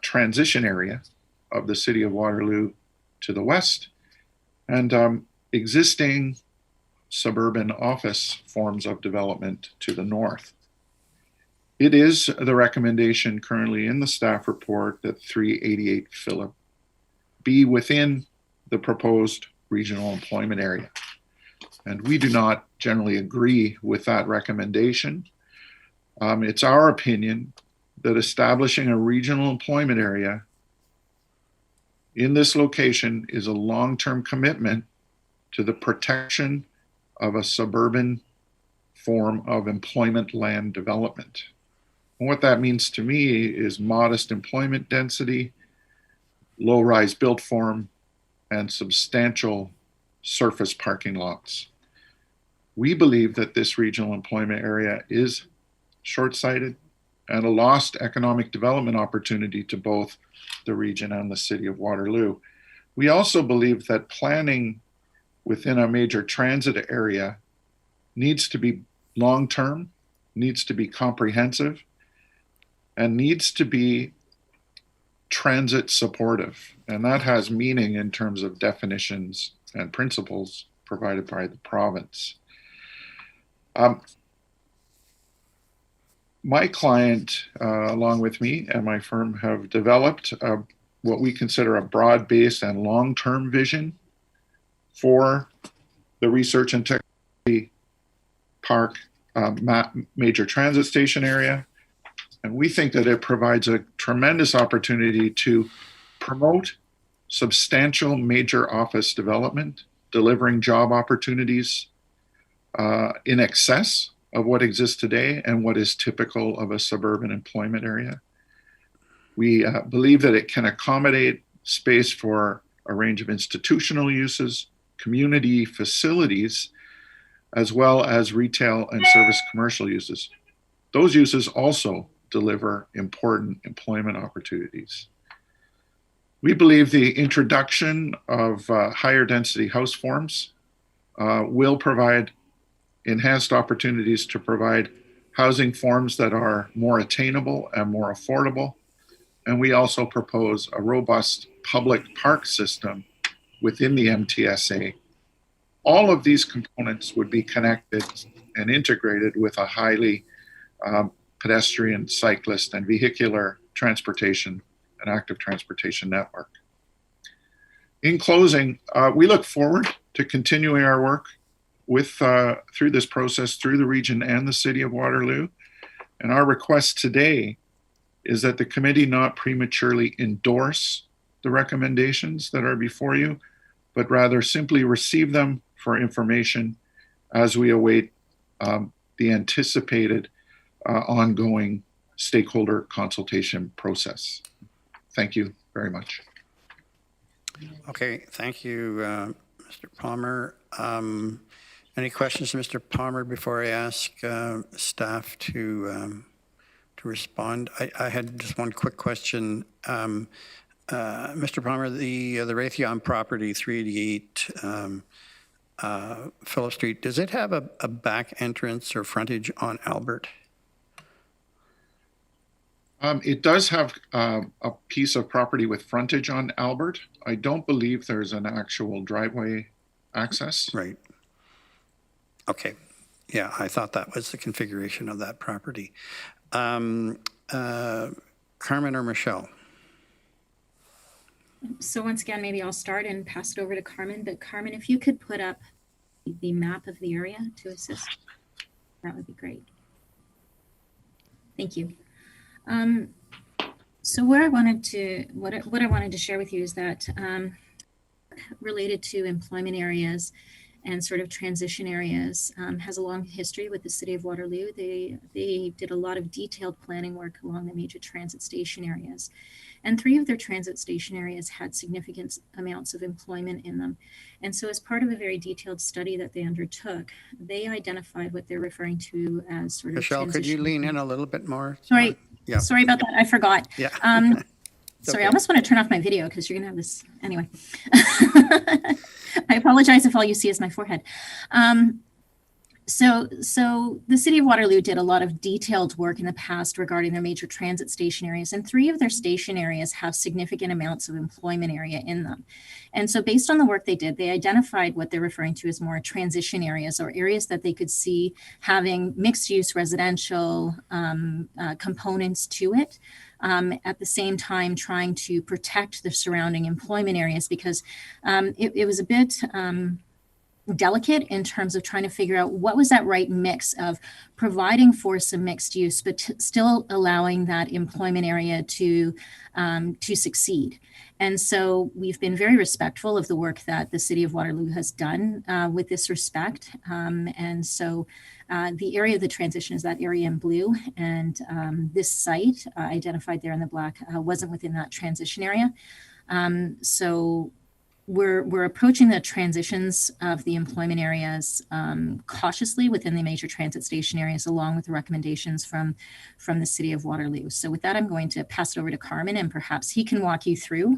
transition area of the city of Waterloo to the west, and existing suburban office forms of development to the north. It is the recommendation currently in the staff report that 388 Phillip be within the proposed regional employment area. And we do not generally agree with that recommendation. It's our opinion that establishing a regional employment area in this location is a long-term commitment to the protection of a suburban form of employment land development. And what that means to me is modest employment density, low-rise built form, and substantial surface parking lots. We believe that this regional employment area is short-sighted and a lost economic development opportunity to both the region and the city of Waterloo. We also believe that planning within a major transit area needs to be long-term, needs to be comprehensive, and needs to be transit supportive. And that has meaning in terms of definitions and principles provided by the province. My client, along with me and my firm, have developed what we consider a broad-based and long-term vision for the Research and Technology Park major transit station area. And we think that it provides a tremendous opportunity to promote, substantial major office development, delivering job opportunities in excess of what exists today and what is typical of a suburban employment area. We believe that it can accommodate space for a range of institutional uses, community facilities, as well as retail and service commercial uses. Those uses also deliver important employment opportunities. We believe the introduction of higher density house forms will provide enhanced opportunities to provide housing forms that are more attainable and more affordable. And we also propose a robust public park system within the MTSA. All of these components would be connected and integrated with a highly pedestrian, cyclist, and vehicular transportation and active transportation network. In closing, we look forward to continuing our work through this process, through the region and the City of Waterloo. And our request today is that the committee not prematurely endorse the recommendations that are before you, but rather simply receive them for information as we await the anticipated ongoing stakeholder consultation process. Thank you very much. Okay, thank you, Mr. Palmer. Any questions, Mr. Palmer, before I ask staff to respond? I had just one quick question. Mr. Palmer, the Raytheon property, 388 Phillip Street, does it have a back entrance or frontage on Albert? It does have a piece of property with frontage on Albert. I don't believe there's an actual driveway access. Right. Okay. Yeah, I thought that was the configuration of that property. Carmen or Michelle? So once again, maybe I'll start and pass it over to Carmen. But Carmen, if you could put up the map of the area to assist, that would be great. Thank you. So what I wanted to share with you is that related to employment areas and sort of transition areas has a long history with the City of Waterloo. They did a lot of detailed planning work along the major transit station areas. And 3 of their transit station areas had significant amounts of employment in them. And so as part of a very detailed study that they undertook, they identified what they're referring to as sort of Michelle, could you lean in a little bit more? Sorry, yeah. Sorry about that, I forgot. Yeah. Sorry, okay. I almost want to turn off my video because you're gonna have this, anyway. I apologize if all you see is my forehead. So the City of Waterloo did a lot of detailed work in the past regarding their major transit station areas, and 3 of their station areas have significant amounts of employment area in them. And so based on the work they did, they identified what they're referring to as more transition areas, or areas that they could see having mixed use residential components to it. At the same time trying to protect the surrounding employment areas, because it was a bit delicate in terms of trying to figure out what was that right mix of providing for some mixed use, but still allowing that employment area to succeed. And so we've been very respectful of the work that the City of Waterloo has done with this respect. And so the area of the transition is that area in blue, and this site identified there in the black wasn't within that transition area. So we're approaching the transitions of the employment areas cautiously within the major transit station areas, along with the recommendations from the City of Waterloo. So with that, I'm going to pass it over to Carmen, and perhaps he can walk you through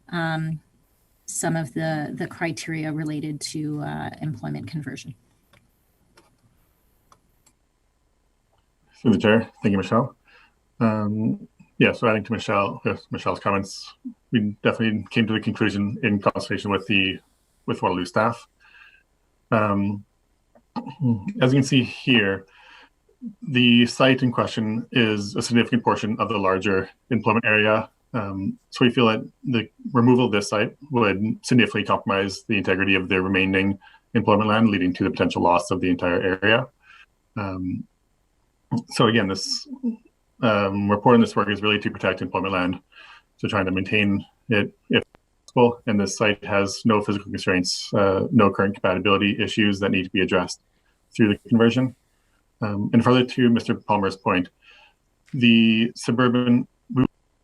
some of the criteria related to employment conversion. Through the chair. Thank you, Michelle. Yeah, so adding to Michelle's comments, we definitely came to the conclusion in consultation with Waterloo staff. As you can see here, the site in question is a significant portion of the larger employment area. So we feel that the removal of this site would significantly compromise the integrity of the remaining employment land, leading to the potential loss of the entire area. So again, this reporting this work is really to protect employment land, so trying to maintain it if possible, and this site has no physical constraints, no current compatibility issues that need to be addressed through the conversion. And further to Mr. Palmer's point, the suburban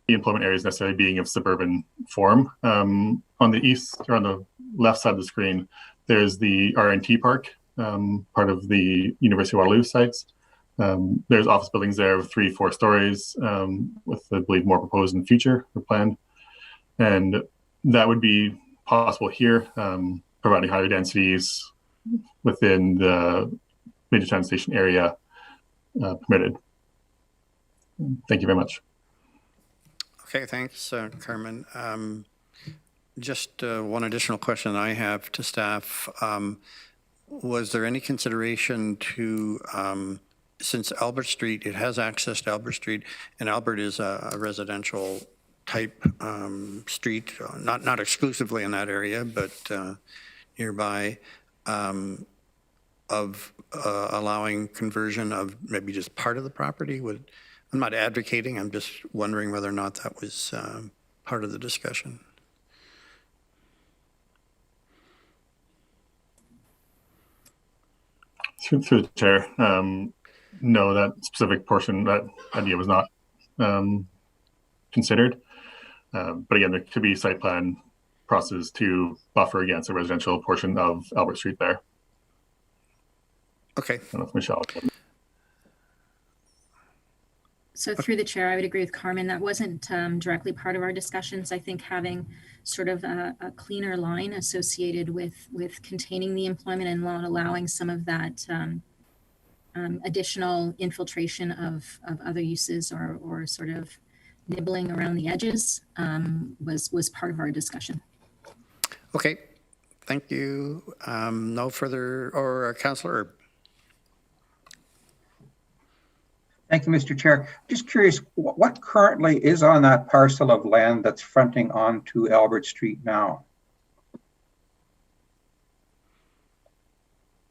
employment areas necessarily being of suburban form. On the east or on the left side of the screen, there's the R&T Park, part of the University of Waterloo sites. There's office buildings there of 3-4 stories, with I believe more proposed in the future or planned. And that would be possible here, providing higher densities within the major transit station area permitted. Thank you very much. Okay, thanks, Carmen. Just one additional question I have to staff. Was there any consideration to, since Albert Street, it has access to Albert Street, and Albert is a residential type street, not exclusively in that area, but nearby, of allowing conversion of maybe just part of the property? I'm not advocating, I'm just wondering whether or not that was part of the discussion. Through the chair, no, that specific portion, that idea was not considered. But again, there could be site plan process to buffer against a residential portion of Albert Street there. Okay. I don't know if Michelle can. So through the chair, I would agree with Carmen. That wasn't directly part of our discussions. I think having sort of a cleaner line associated with containing the employment and not allowing some of that additional infiltration of other uses or sort of nibbling around the edges was part of our discussion. Okay, thank you. No further, or Councillor Erb. Thank you, Mr. Chair. Just curious, what currently is on that parcel of land that's fronting onto Albert Street now?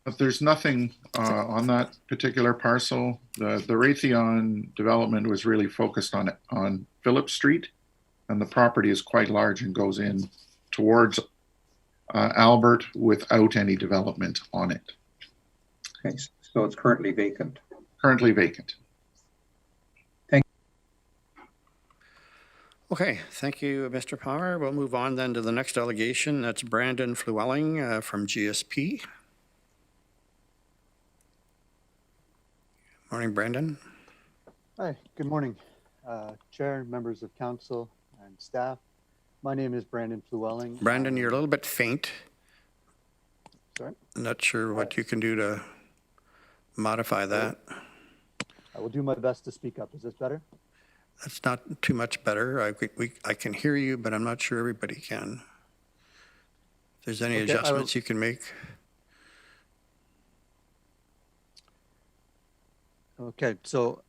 But there's nothing on that particular parcel. The Raytheon development was really focused on Phillip Street, and the property is quite large and goes in towards Albert without any development on it. Okay, so it's currently vacant. Currently vacant. Okay, thank you, Mr. Palmer. We'll move on then to the next delegation. That's Brandon Flewwelling from GSP. Morning, Brandon. Hi, good morning, Chair, members of council and staff. My name is Brandon Flewwelling. Brandon, you're a little bit faint. Sorry? I'm not sure what you can do to modify that. I will do my best to speak up. Is this better? That's not too much better. I can hear you, but I'm not sure everybody can. If there's any adjustments you can make. Okay, so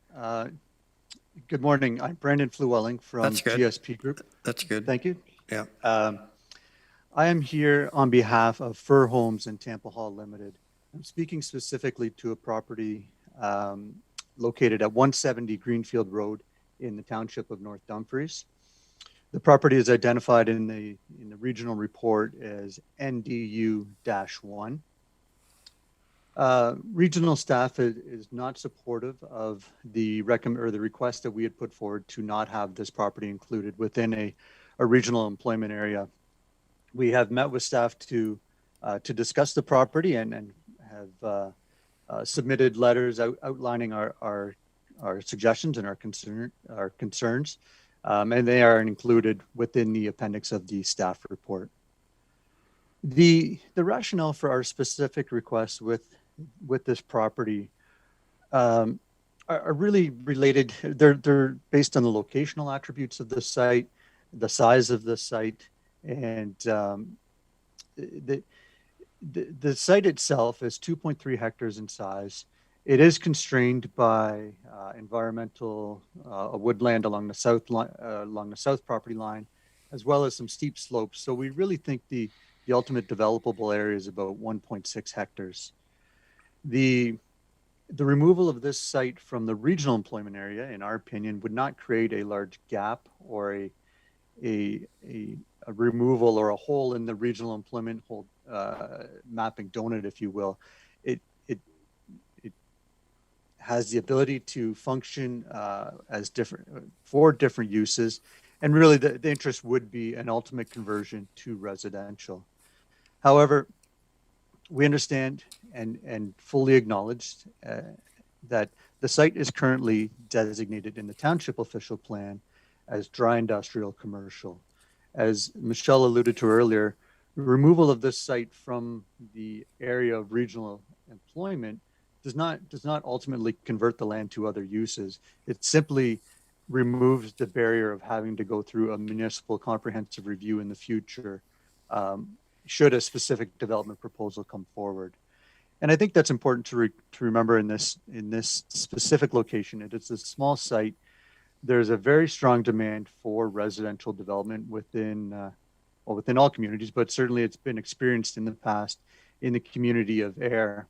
good morning. I'm Brandon Flewwelling from GSP Group. That's good. Thank you. Yeah. I am here on behalf of Fur Homes and Tampa Hall Limited. I'm speaking specifically to a property located at 170 Greenfield Road in the township of North Dumfries. The property is identified in the regional report as NDU-1. Regional staff is not supportive of the request that we had put forward to not have this property included within a regional employment area. We have met with staff to discuss the property and have submitted letters outlining our suggestions and our concerns, and they are included within the appendix of the staff report. The rationale for our specific requests with this property are really related. They're based on the locational attributes of the site, the size of the site, and the site itself is 2.3 hectares in size. It is constrained by environmental woodland along the south property line, as well as some steep slopes. So we really think the ultimate developable area is about 1.6 hectares. The removal of this site from the regional employment area, in our opinion, would not create a large gap or a a removal or a hole in the regional employment mapping donut, if you will. It has the ability to function as for different uses, and really the interest would be an ultimate conversion to residential. However, we understand and fully acknowledge that the site is currently designated in the township official plan as dry industrial commercial. As Michelle alluded to earlier, removal of this site from the area of regional employment does not ultimately convert the land to other uses. It simply removes the barrier of having to go through a municipal comprehensive review in the future, should a specific development proposal come forward. And I think that's important to remember in this specific location. It is a small site. There's a very strong demand for residential development within all communities, but certainly it's been experienced in the past in the community of Ayr.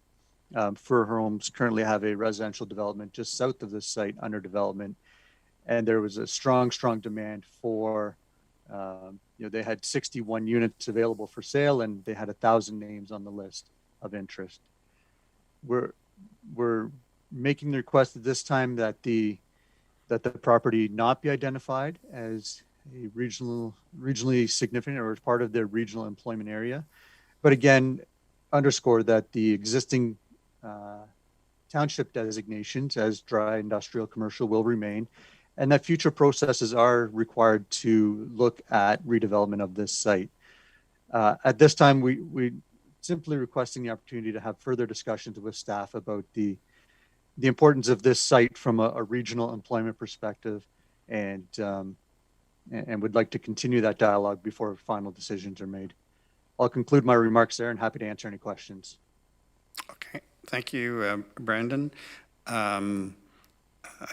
Fur homes currently have a residential development just south of this site under development, and there was a strong demand for. They had 61 units available for sale, and they had 1,000 names on the list of interest. We're making the request at this time that the property not be identified as a regionally significant or as part of their regional employment area, but again, underscore that the existing township designations as dry industrial commercial will remain, and that future processes are required to look at redevelopment of this site. At this time, we simply requesting the opportunity to have further discussions with staff about the importance of this site from a regional employment perspective, and would like to continue that dialogue before final decisions are made. I'll conclude my remarks there and happy to answer any questions. Okay, thank you, Brandon.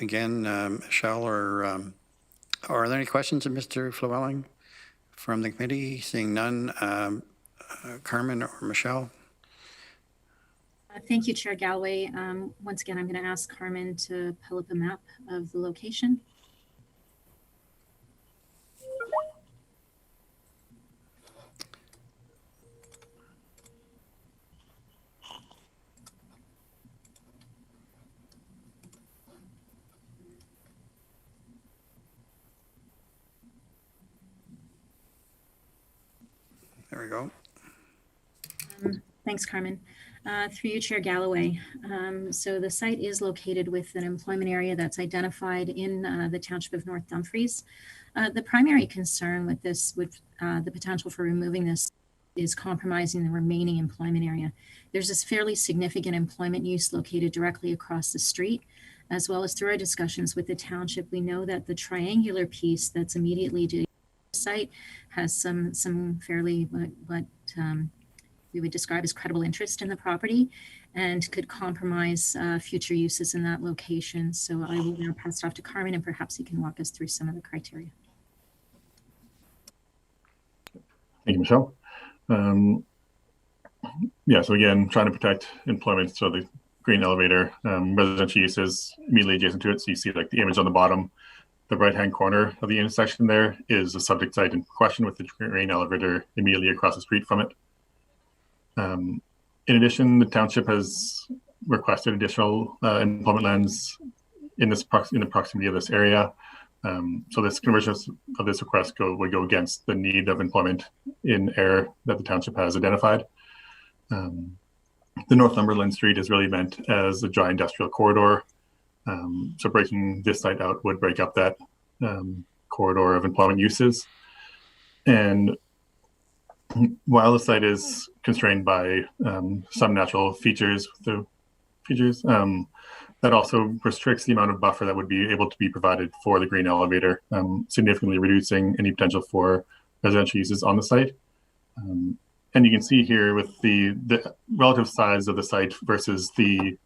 Again, Michelle, or are there any questions of Mr. Flewwelling from the committee? Seeing none, Carmen or Michelle? Thank you, Chair Galloway. Once again, I'm going to ask Carmen to pull up a map of the location. There we go. Thanks, Carmen. Through you, Chair Galloway. So the site is located with an employment area that's identified in the township of North Dumfries. The primary concern with this, with the potential for removing this, is compromising the remaining employment area. There's this fairly significant employment use located directly across the street, as well as through our discussions with the township, we know that the triangular piece that's immediately to the site has some fairly what we would describe as credible interest in the property and could compromise future uses in that location. So I will now pass it off to Carmen, and perhaps he can walk us through some of the criteria. Thank you, Michelle. Yeah, so again, trying to protect employment. So the green elevator, residential uses immediately adjacent to it. So you see like the image on the bottom, the right-hand corner of the intersection there is a subject site in question with the green elevator immediately across the street from it. In addition, the township has requested additional employment lands in the proximity of this area. So this conversion of this request would go against the need of employment in Ayr that the township has identified. The Northumberland Street is really meant as a dry industrial corridor. So breaking this site out would break up that corridor of employment uses. And while the site is constrained by some natural features, that also restricts the amount of buffer that would be able to be provided for the green elevator, significantly reducing any potential for residential uses on the site. And you can see here with the relative size of the site versus the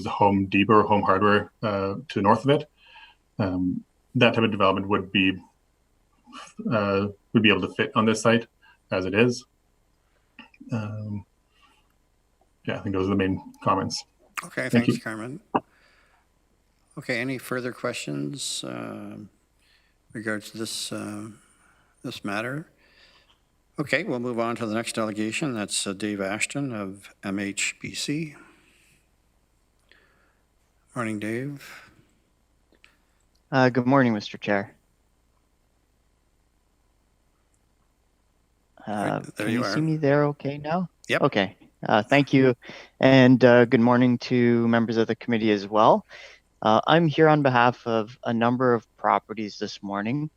Home Depot or Home Hardware to the north of it, that type of development would be able to fit on this site as it is. Yeah, I think those are the main comments. Okay, thanks, Carmen. Okay, any further questions regards to this matter? Okay, we'll move on to the next delegation. That's Dave Ashton of MHBC. Morning, Dave. Good morning, Mr. Chair. Can you see me there okay now? Yep. Okay. Thank you. And good morning to members of the committee as well. I'm here on behalf of a number of properties this morning.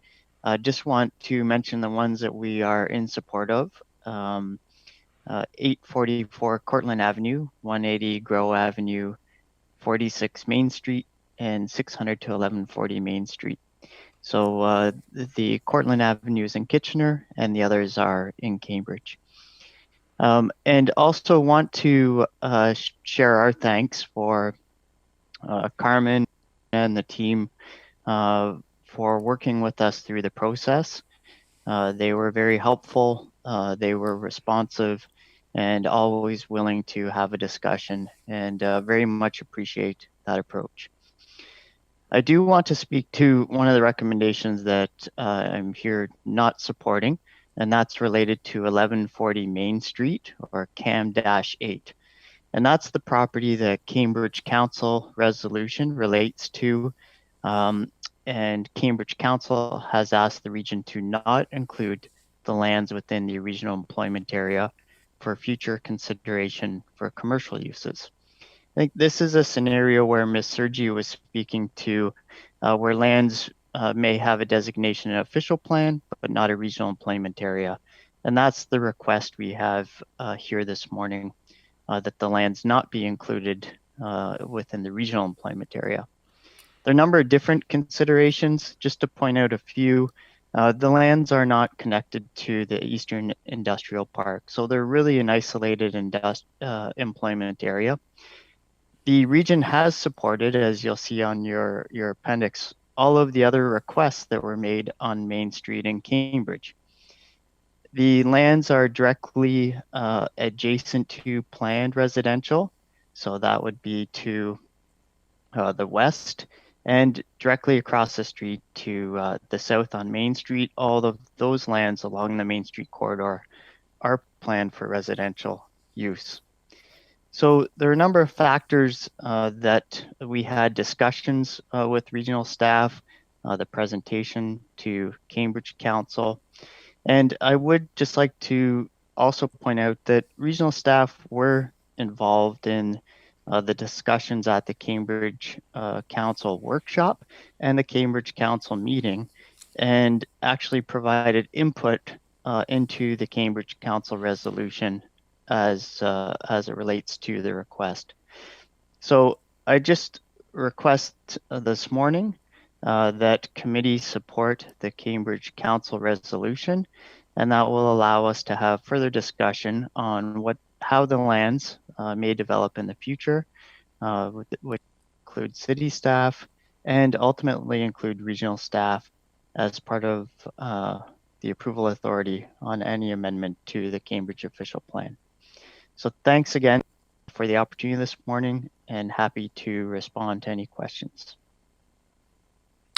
Just want to mention the ones that we are in support of. 844 Cortlandt Avenue, 180 Grow Avenue, 46 Main Street, and 600 to 1140 Main Street. So the Cortlandt Avenue is in Kitchener and the others are in Cambridge. And also want to share our thanks for Carmen and the team for working with us through the process. They were very helpful, they were responsive, and always willing to have a discussion, and very much appreciate that approach. I do want to speak to one of the recommendations that I'm here not supporting, and that's related to 1140 Main Street, or CAM-8. And that's the property that Cambridge Council resolution relates to. And Cambridge Council has asked the region to not include the lands within the regional employment area for future consideration for commercial uses. I think this is a scenario where Ms. Sergi was speaking to, where lands may have a designation in an official plan, but not a regional employment area. And that's the request we have here this morning, that the lands not be included within the regional employment area. There are a number of different considerations. Just to point out a few, the lands are not connected to the Eastern Industrial Park, so they're really an isolated employment area. The region has supported, as you'll see on your appendix, all of the other requests that were made on Main Street in Cambridge. The lands are directly adjacent to planned residential, so that would be to the west, and directly across the street to the south on Main Street. All of those lands along the Main Street corridor are planned for residential use. So there are a number of factors that we had discussions with regional staff, the presentation to Cambridge Council. And I would just like to also point out that regional staff were involved in the discussions at the Cambridge Council workshop and the Cambridge Council meeting, and actually provided input into the Cambridge Council resolution as it relates to the request. So I just request this morning that committee support the Cambridge Council resolution, and that will allow us to have further discussion on how the lands may develop in the future, which include city staff and ultimately include regional staff as part of the approval authority on any amendment to the Cambridge official plan. So thanks again for the opportunity this morning, and happy to respond to any questions.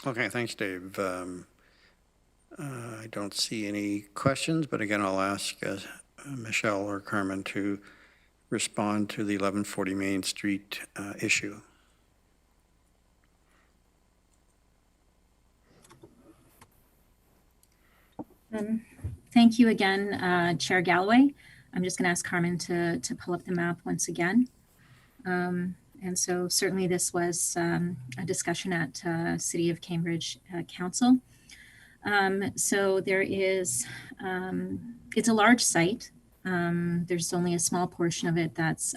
Okay, thanks, Dave. I don't see any questions, but again, I'll ask Michelle or Carmen to respond to the 1140 Main Street issue. Thank you again, Chair Galloway. I'm just going to ask Carmen to pull up the map once again. And so certainly this was a discussion at City of Cambridge Council. So there is, it's a large site. There's only a small portion of it that's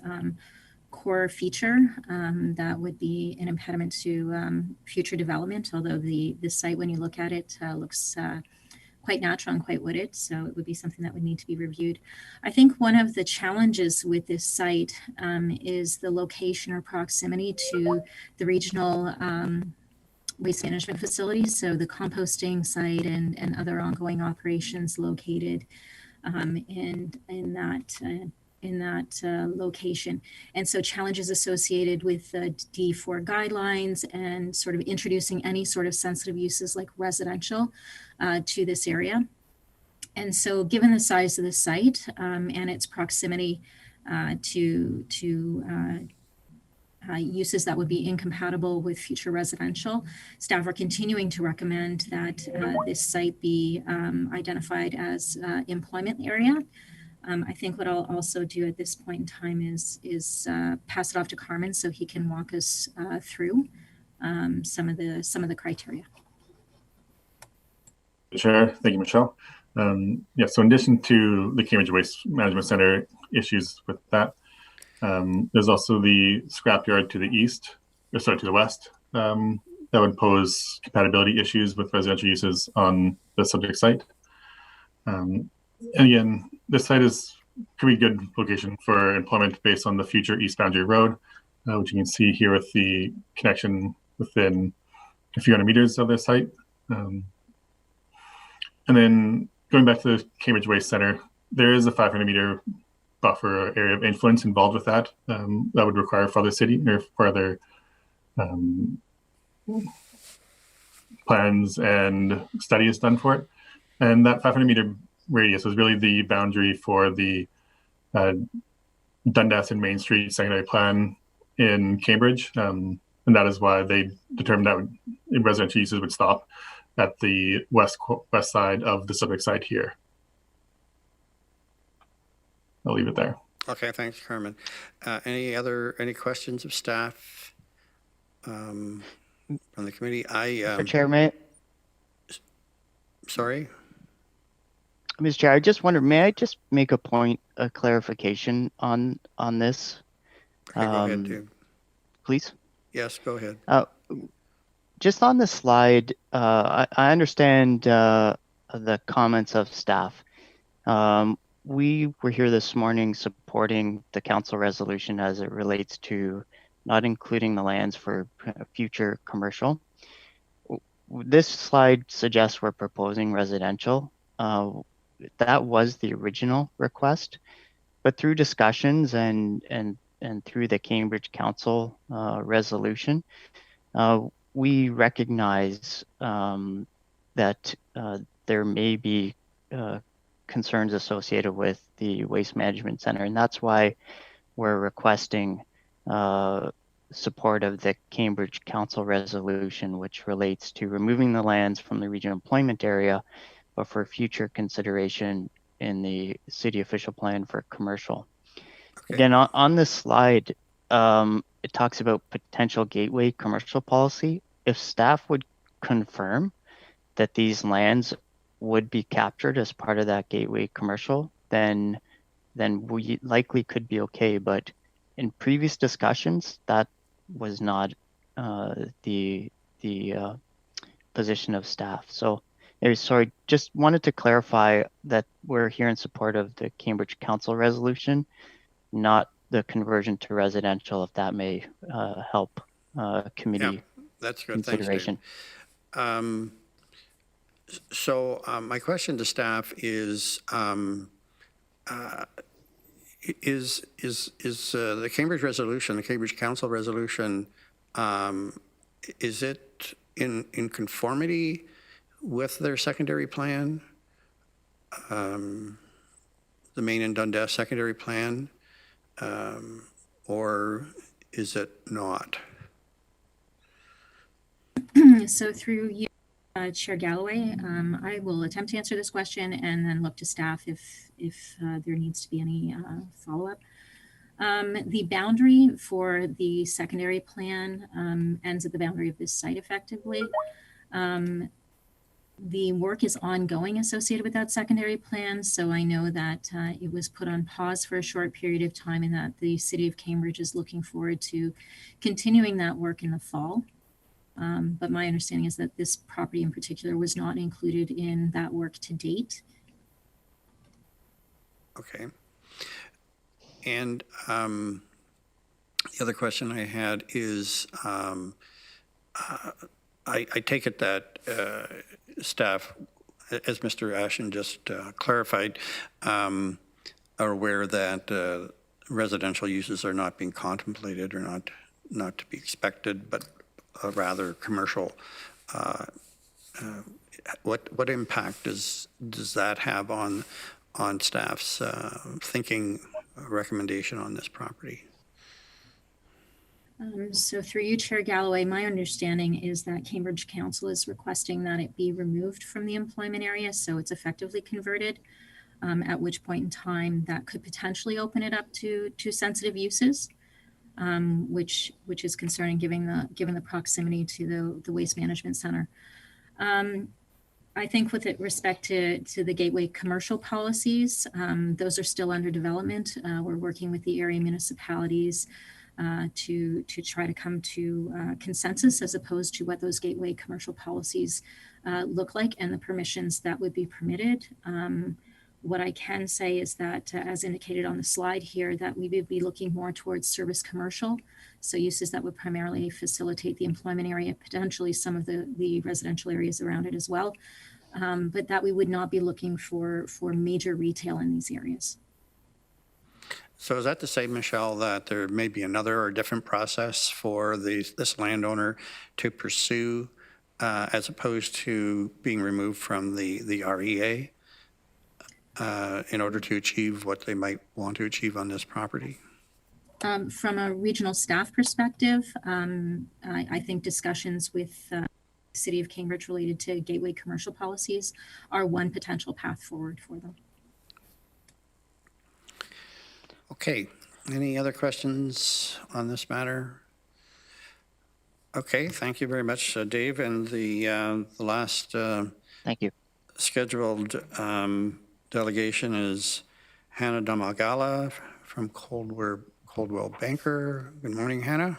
core feature that would be an impediment to future development, although the site, when you look at it, looks quite natural and quite wooded, so it would be something that would need to be reviewed. I think one of the challenges with this site is the location or proximity to the regional waste management facilities, so the composting site and other ongoing operations located in that location. And so challenges associated with the D4 guidelines and sort of introducing any sort of sensitive uses like residential to this area. And so given the size of the site and its proximity to uses that would be incompatible with future residential, staff are continuing to recommend that this site be identified as employment area. I think what I'll also do at this point in time is pass it off to Carmen so he can walk us through some of the criteria. Chair, thank you, Michelle. Yeah, so in addition to the Cambridge Waste Management Center issues with that, there's also the scrapyard to the east, or sorry, to the west, that would pose compatibility issues with residential uses on the subject site. And again, this site could be a good location for employment based on the future East Boundary Road, which you can see here with the connection within a few hundred meters of this site. And then going back to the Cambridge Waste Center, there is a 500-meter buffer area of influence involved with that. That would require further city or further plans and studies done for it. And that 500-meter radius was really the boundary for the Dundas and Main Street secondary plan in Cambridge. And that is why they determined that residential uses would stop at the west side of the subject site here. I'll leave it there. Okay, thanks, Carmen. Any questions of staff from the committee? Mr. Chair, sorry? Mr. Chair, I just wonder, may I just make a point of clarification on this? Okay, go ahead, Jim. Please? Yes, go ahead. Just on the slide, I understand the comments of staff. We were here this morning supporting the council resolution as it relates to not including the lands for future commercial. This slide suggests we're proposing residential. That was the original request, but through discussions and through the Cambridge Council resolution, we recognize that there may be concerns associated with the Waste Management Center, and that's why we're requesting support of the Cambridge Council resolution, which relates to removing the lands from the regional employment area, but for future consideration in the city official plan for commercial. Okay. Again, on this slide, it talks about potential gateway commercial policy. If staff would confirm that these lands would be captured as part of that gateway commercial, then we likely could be okay. But in previous discussions, that was not the position of staff. So, sorry, just wanted to clarify that we're here in support of the Cambridge Council resolution, not the conversion to residential, if that may help committee that's good. consideration. Thanks, so my question to staff is the Cambridge resolution, the Cambridge Council resolution, is it in conformity with their secondary plan, the Main and Dundas secondary plan, or is it not? So through you, Chair Galloway, I will attempt to answer this question and then look to staff if there needs to be any follow-up. The boundary for the secondary plan ends at the boundary of this site effectively. The work is ongoing associated with that secondary plan, so I know that it was put on pause for a short period of time and that the City of Cambridge is looking forward to continuing that work in the fall. But my understanding is that this property in particular was not included in that work to date. Okay. And the other question I had is, I take it that staff, as Mr. Ashen just clarified, are aware that residential uses are not being contemplated or not to be expected, but rather commercial what impact does that have on staff's thinking recommendation on this property? So through you, Chair Galloway, my understanding is that Cambridge Council is requesting that it be removed from the employment area, so it's effectively converted, at which point in time that could potentially open it up to sensitive uses, which is concerning given the proximity to the waste management center. I think with respect to the gateway commercial policies, those are still under development. We're working with the area municipalities to try to come to consensus as opposed to what those gateway commercial policies look like and the permissions that would be permitted. What I can say is that, as indicated on the slide here, that we would be looking more towards service commercial, so uses that would primarily facilitate the employment area, potentially some of the residential areas around it as well, but that we would not be looking for major retail in these areas. So is that to say, Michelle, that there may be another or different process for this landowner to pursue as opposed to being removed from the REA in order to achieve what they might want to achieve on this property? From a regional staff perspective, I think discussions with the City of Cambridge related to gateway commercial policies are one potential path forward for them. Okay, any other questions on this matter? Okay, thank you very much, Dave. And the last Thank you. scheduled delegation is Hanna Domagala from Coldwell Banker. Good morning, Hanna.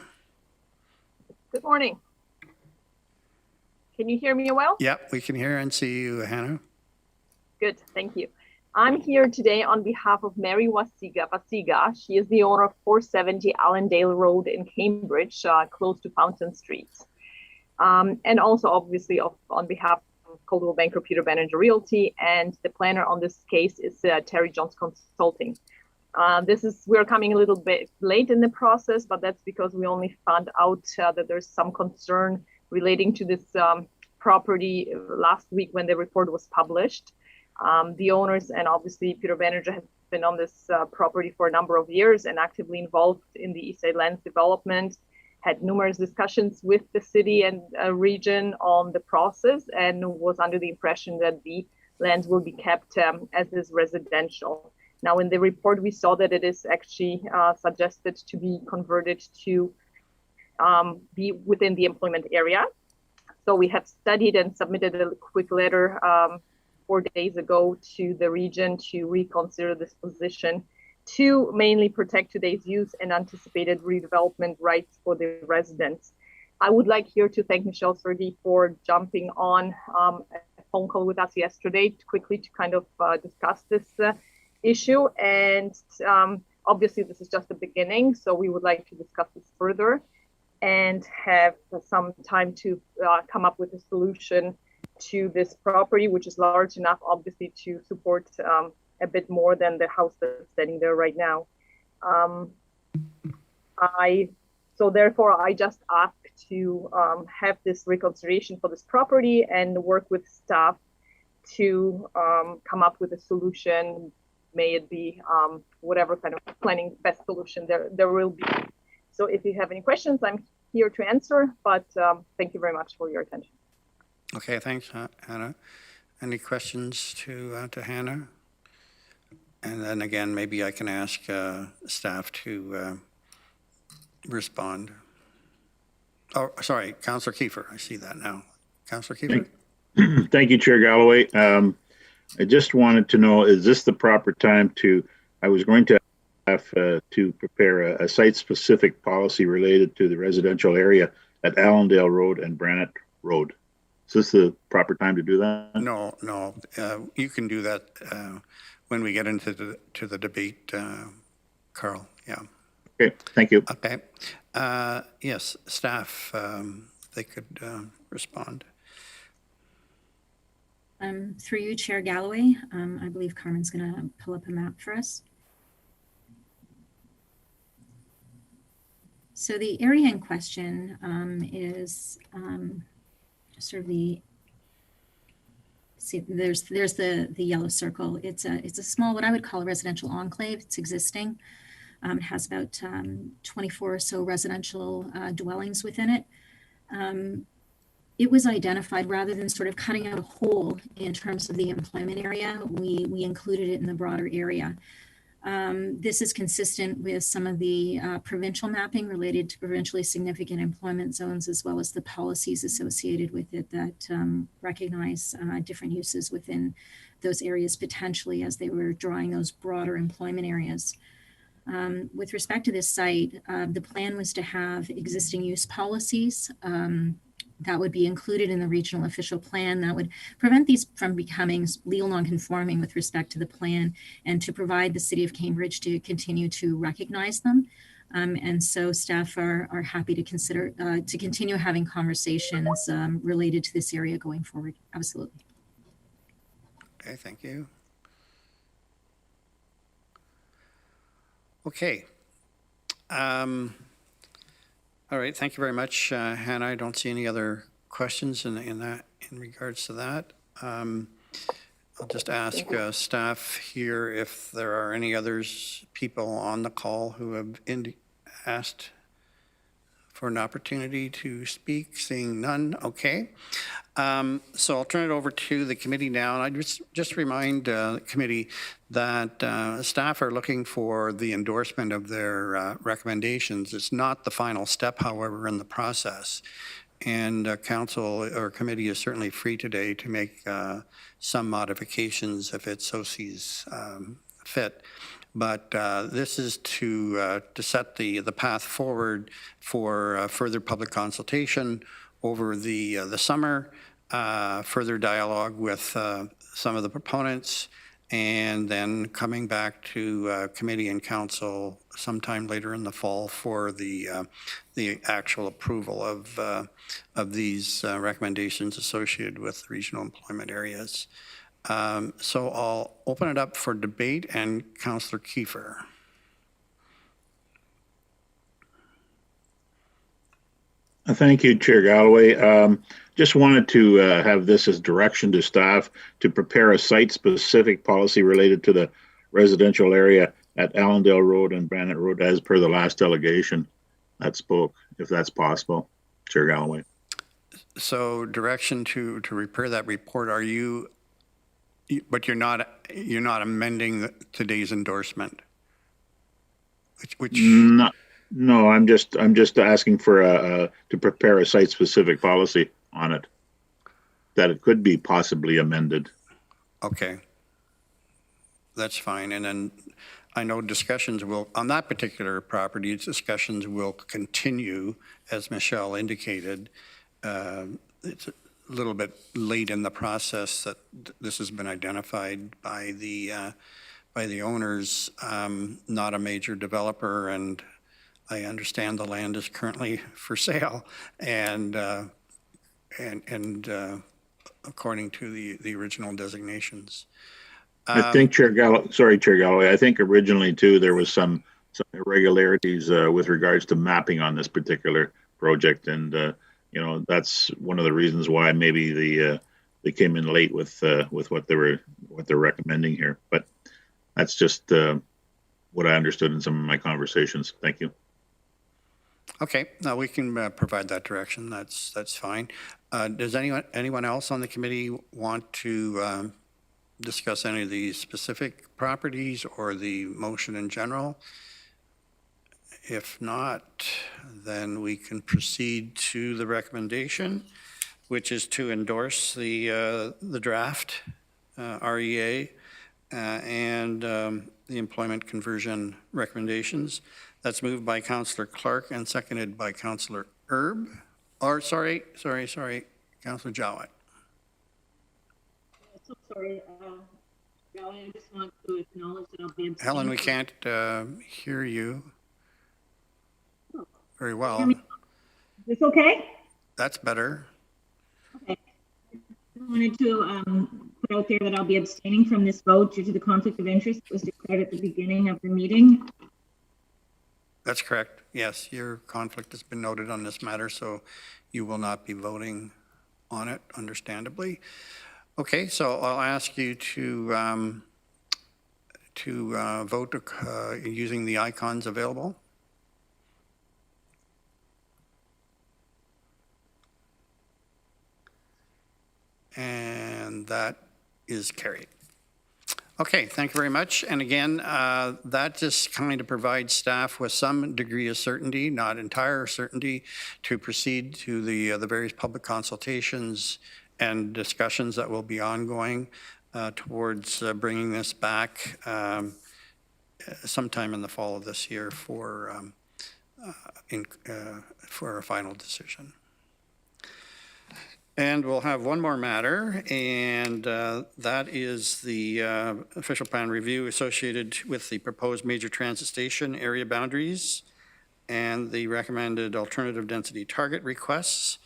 Good morning. Can you hear me well? Yep, we can hear and see you, Hanna. Good, thank you. I'm here today on behalf of Mary Vasiga. She is the owner of 470 Allendale Road in Cambridge, close to Fountain Street. And also obviously on behalf of Coldwell Banker, Peter Benninger Realty, and the planner on this case is Terry Jones Consulting. We're coming a little bit late in the process, but that's because we only found out that there's some concern relating to this property last week when the report was published. The owners and obviously Peter Benninger has been on this property for a number of years and actively involved in the East Side Lands development, had numerous discussions with the city and region on the process, and was under the impression that the lands will be kept as is residential. Now in the report we saw that it is actually suggested to be converted to be within the employment area. So we have studied and submitted a quick letter 4 days ago to the region to reconsider this position to mainly protect today's use and anticipated redevelopment rights for the residents. I would like here to thank Michelle Sergi for jumping on a phone call with us yesterday quickly to kind of discuss this issue. And obviously this is just the beginning, so we would like to discuss this further and have some time to come up with a solution to this property, which is large enough, obviously, to support a bit more than the house that's standing there right now. So therefore, I just ask to have this reconciliation for this property and work with staff to come up with a solution. May it be whatever kind of planning best solution there will be. So if you have any questions, I'm here to answer, but thank you very much for your attention. Okay, thanks, Hanna. Any questions to Hanna? And then again, maybe I can ask staff to respond. Oh, sorry, Councillor Kiefer. I see that now. Councillor Kiefer. Thank you, Chair Galloway. I just wanted to know, is this the proper time I was going to have to prepare a site-specific policy related to the residential area at Allendale Road and Brannett Road. Is this the proper time to do that? No. You can do that when we get into the debate, Carl. Yeah. Okay, thank you. Okay. Yes, staff, they could respond. Through you, Chair Galloway, I believe Carmen's going to pull up a map for us. So the area in question is sort of the see, there's the yellow circle. It's a small, what I would call a residential enclave. It's existing. It has about 24 or so residential dwellings within it. It was identified, rather than sort of cutting out a hole in terms of the employment area, we included it in the broader area. This is consistent with some of the provincial mapping related to provincially significant employment zones, as well as the policies associated with it that recognize different uses within those areas potentially as they were drawing those broader employment areas. With respect to this site, the plan was to have existing use policies that would be included in the regional official plan that would prevent these from becoming legal nonconforming with respect to the plan, and to provide the City of Cambridge to continue to recognize them. And so staff are happy to consider to continue having conversations related to this area going forward. Absolutely. Okay, thank you. Okay. All right, thank you very much, Hannah. I don't see any other questions in regards to that. I'll just ask staff here if there are any others, people on the call who have asked for an opportunity to speak. Seeing none, okay. So I'll turn it over to the committee now. And I just remind the committee that staff are looking for the endorsement of their recommendations. It's not the final step, however, in the process. And council or committee is certainly free today to make some modifications if it so sees fit. But this is to set the path forward for further public consultation over the summer, further dialogue with some of the proponents, and then coming back to committee and council sometime later in the fall for the actual approval of these recommendations associated with regional employment areas. So I'll open it up for debate, and Councillor Kiefer. Thank you, Chair Galloway. Just wanted to have this as direction to staff to prepare a site-specific policy related to the residential area at Allendale Road and Brannett Road as per the last delegation that spoke, if that's possible, Chair Galloway. So direction to prepare that report, are you, but you're not amending today's endorsement? Which No, I'm just asking for to prepare a site-specific policy on it, that it could be possibly amended. Okay, that's fine. And then I know discussions will, on that particular property, discussions will continue, as Michelle indicated. It's a little bit late in the process that this has been identified by the owners, not a major developer, and I understand the land is currently for sale, and according to the original designations. I think Chair Galloway, I think originally too there was some irregularities with regards to mapping on this particular project, and you know, that's one of the reasons why maybe they came in late with what they're recommending here. But that's just what I understood in some of my conversations. Thank you. Okay, now we can provide that direction. That's fine. Does anyone else on the committee want to discuss any of these specific properties or the motion in general? If not, then we can proceed to the recommendation, which is to endorse the draft REA and the employment conversion recommendations. That's moved by Councillor Clark and seconded by Councillor Erb. Or sorry, Councillor Jowett. So sorry, I just want to acknowledge that I'll be abstaining. Helen, we can't hear you very well. Is this okay? That's better. Okay. I wanted to put out there that I'll be abstaining from this vote due to the conflict of interest that was declared at the beginning of the meeting. That's correct. Yes, your conflict has been noted on this matter, so you will not be voting on it, understandably. Okay, so I'll ask you to vote using the icons available. And that is carried. Okay, thank you very much. And again, that just kind of provides staff with some degree of certainty, not entire certainty, to proceed to the various public consultations and discussions that will be ongoing towards bringing this back sometime in the fall of this year for a final decision. And we'll have one more matter, and that is the official plan review associated with the proposed major transit station area boundaries and the recommended alternative density target requests.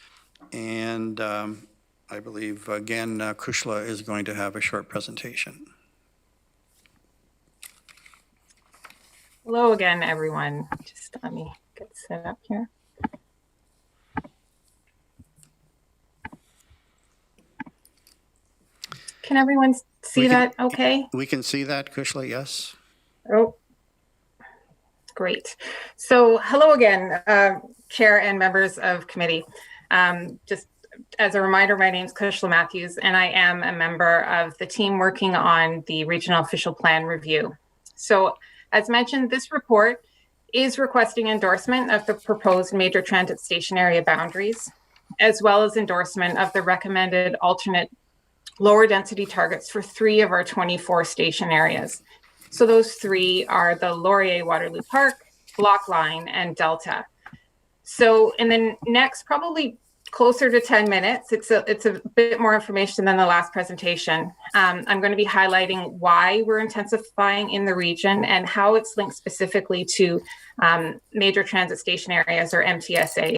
And I believe, again, Kushla is going to have a short presentation. Hello again, everyone. Just let me get set up here. Can everyone see that okay? We can see that, Kushla, yes. Oh, great. So hello again, Chair and members of committee. Just as a reminder, my name is Kushla Matthews, and I am a member of the team working on the Regional Official Plan Review. So as mentioned, this report is requesting endorsement of the proposed major transit station area boundaries, as well as endorsement of the recommended alternate lower density targets for 3 of our 24 station areas. So those 3 are the Laurier Waterloo Park, Block Line, and Delta. So in the next probably closer to 10 minutes, it's a bit more information than the last presentation. I'm going to be highlighting why we're intensifying in the region and how it's linked specifically to major transit station areas, or MTSA.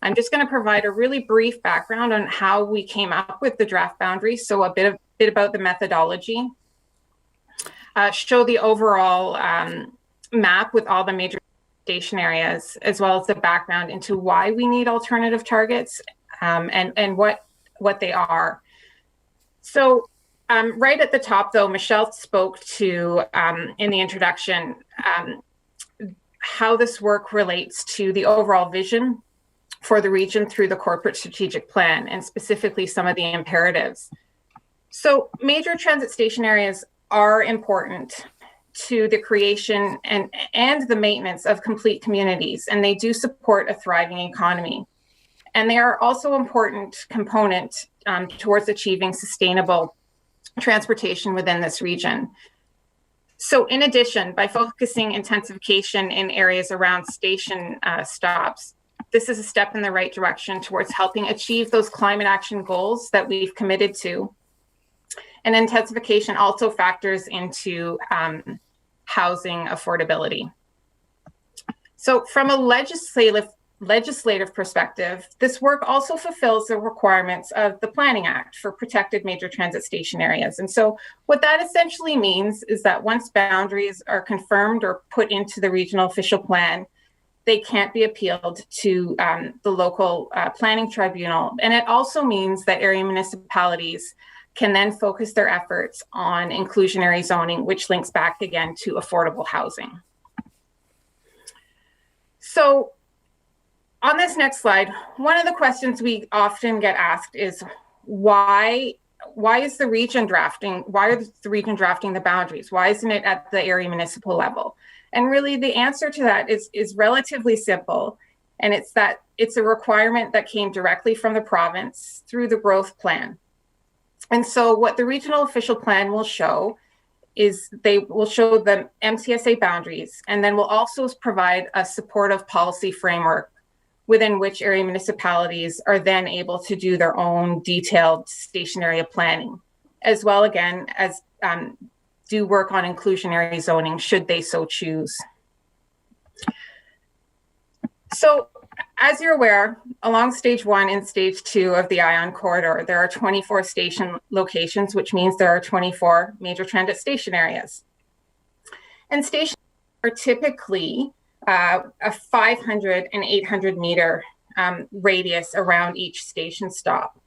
I'm just going to provide a really brief background on how we came up with the draft boundaries, so a bit about the methodology, show the overall map with all the major station areas, as well as the background into why we need alternative targets and what they are. So right at the top, though, Michelle spoke to, in the introduction, how this work relates to the overall vision for the region through the corporate strategic plan, and specifically some of the imperatives. So major transit station areas are important to the creation and the maintenance of complete communities, and they do support a thriving economy. And they are also an important component towards achieving sustainable transportation within this region. So in addition, by focusing intensification in areas around station stops, this is a step in the right direction towards helping achieve those climate action goals that we've committed to. And intensification also factors into housing affordability. So from a legislative perspective, this work also fulfills the requirements of the Planning Act for protected major transit station areas. And so what that essentially means is that once boundaries are confirmed or put into the regional official plan, they can't be appealed to the local planning tribunal. And it also means that area municipalities can then focus their efforts on inclusionary zoning, which links back again to affordable housing. So on this next slide, one of the questions we often get asked is why is the region drafting, why are the region drafting the boundaries? Why isn't it at the area municipal level? And really the answer to that is relatively simple. And it's that it's a requirement that came directly from the province through the growth plan. And so what the regional official plan will show is they will show the MTSA boundaries, and then will also provide a supportive policy framework within which area municipalities are then able to do their own detailed station area planning, as well again as do work on inclusionary zoning should they so choose. So as you're aware, along stage 1 and stage 2 of the ION corridor, there are 24 station locations, which means there are 24 major transit station areas. And stations are typically a 500 and 800 meter radius around each station stop.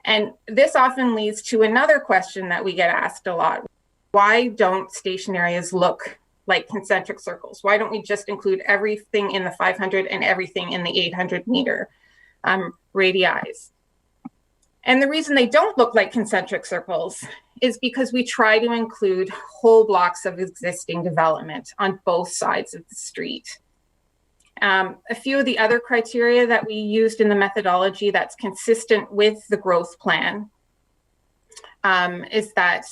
And this often leads to another question that we get asked a lot. Why don't station areas look like concentric circles? Why don't we just include everything in the 500 and everything in the 800 meter radii? And the reason they don't look like concentric circles is because we try to include whole blocks of existing development on both sides of the street. A few of the other criteria that we used in the methodology that's consistent with the growth plan is that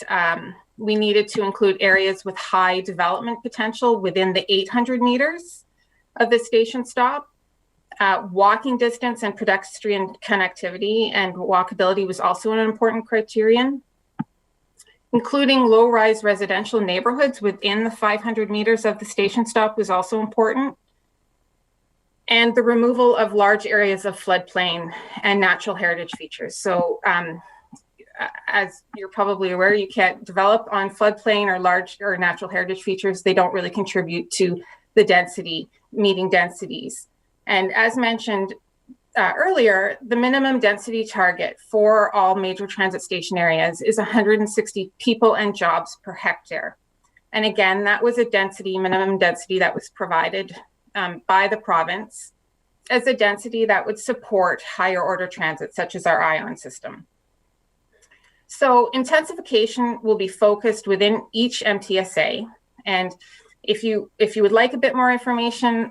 we needed to include areas with high development potential within the 800 meters of the station stop. Walking distance and pedestrian connectivity and walkability was also an important criterion. Including low-rise residential neighborhoods within the 500 meters of the station stop was also important. And the removal of large areas of floodplain and natural heritage features. So as you're probably aware, you can't develop on floodplain or large or natural heritage features. They don't really contribute to the density, meeting densities. And as mentioned earlier, the minimum density target for all major transit station areas is 160 people and jobs per hectare. And again, that was a minimum density that was provided by the province as a density that would support higher order transit, such as our ION system. So intensification will be focused within each MTSA. And if you would like a bit more information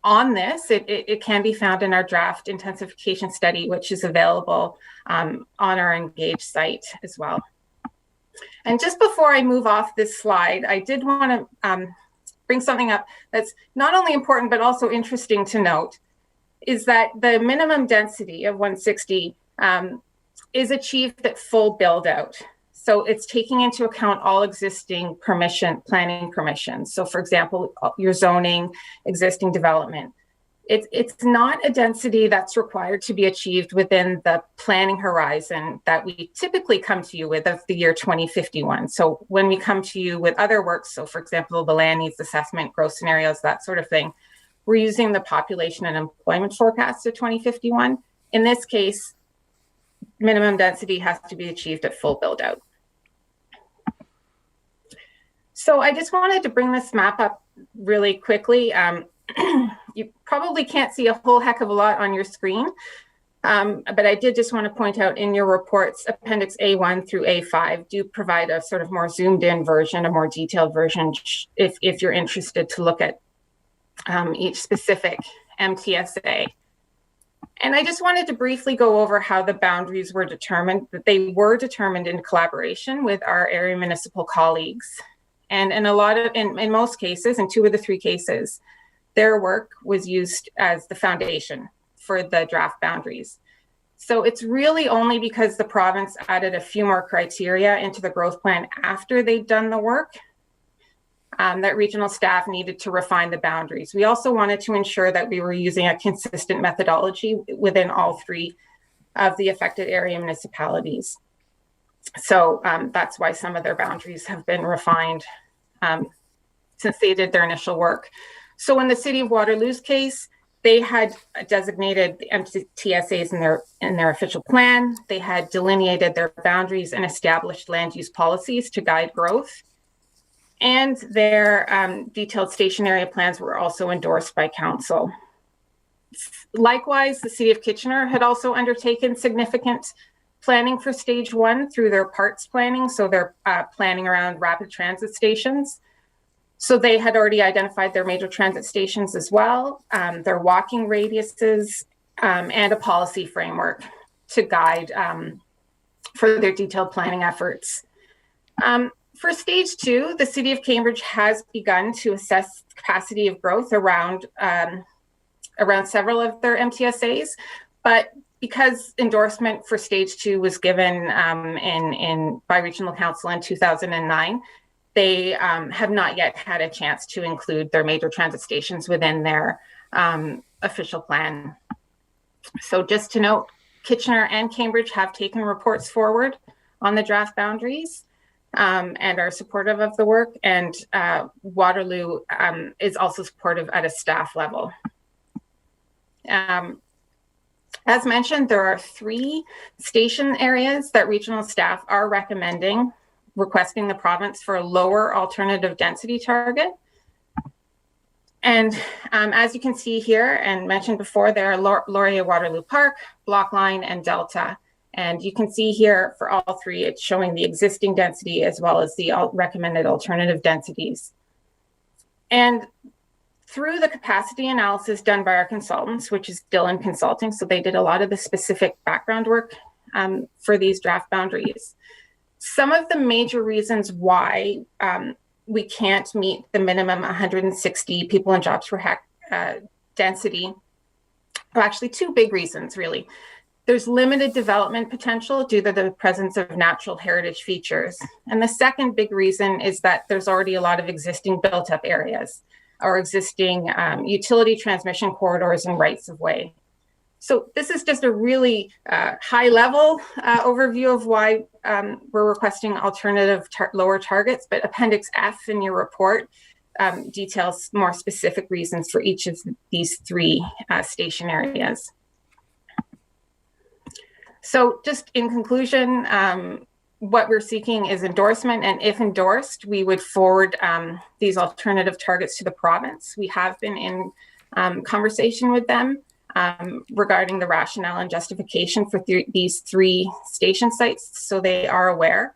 on this, it can be found in our draft intensification study, which is available on our Engage site as well. And just before I move off this slide, I did want to bring something up that's not only important, but also interesting to note, is that the minimum density of 160 is achieved at full build out. So it's taking into account all existing planning permissions. So for example, your zoning, existing development. It's not a density that's required to be achieved within the planning horizon that we typically come to you with of the year 2051. So when we come to you with other works, so for example, the land needs assessment, growth scenarios, that sort of thing, we're using the population and employment forecast of 2051. In this case, minimum density has to be achieved at full build out. So I just wanted to bring this map up really quickly. You probably can't see a whole heck of a lot on your screen, but I did just want to point out in your reports, Appendix A1 through A5 do provide a sort of more zoomed in version, a more detailed version, if you're interested to look at each specific MTSA. And I just wanted to briefly go over how the boundaries were determined, that they were determined in collaboration with our area municipal colleagues. And in most cases, in 2 of the 3 cases, their work was used as the foundation for the draft boundaries. So it's really only because the province added a few more criteria into the growth plan after they'd done the work that regional staff needed to refine the boundaries. We also wanted to ensure that we were using a consistent methodology within all 3 of the affected area municipalities. So that's why some of their boundaries have been refined since they did their initial work. So in the city of Waterloo's case, they had designated the MTSAs in their official plan. They had delineated their boundaries and established land use policies to guide growth. And their detailed station area plans were also endorsed by council. Likewise, the city of Kitchener had also undertaken significant planning for stage 1 through their parts planning. So they're planning around rapid transit stations. So they had already identified their major transit stations as well, their walking radiuses, and a policy framework to guide for their detailed planning efforts. For stage 2, the city of Cambridge has begun to assess capacity of growth around several of their MTSAs, but because endorsement for stage 2 was given by regional council in 2009, they have not yet had a chance to include their major transit stations within their official plan. So just to note, Kitchener and Cambridge have taken reports forward on the draft boundaries and are supportive of the work, and Waterloo is also supportive at a staff level. As mentioned, there are 3 station areas that regional staff are requesting the province for a lower alternative density target. And as you can see here and mentioned before, there are Laurier Waterloo Park, Blockline, and Delta. And you can see here for all 3, it's showing the existing density as well as the recommended alternative densities. And through the capacity analysis done by our consultants, which is Dillon Consulting, so they did a lot of the specific background work for these draft boundaries. Some of the major reasons why we can't meet the minimum 160 people and jobs per density are actually 2 big reasons, really. There's limited development potential due to the presence of natural heritage features. And the second big reason is that there's already a lot of existing built up areas or existing utility transmission corridors and rights of way. So this is just a really high level overview of why we're requesting alternative lower targets, but Appendix F in your report details more specific reasons for each of these 3 station areas. So just in conclusion, what we're seeking is endorsement, and if endorsed, we would forward these alternative targets to the province. We have been in conversation with them regarding the rationale and justification for these 3 station sites, so they are aware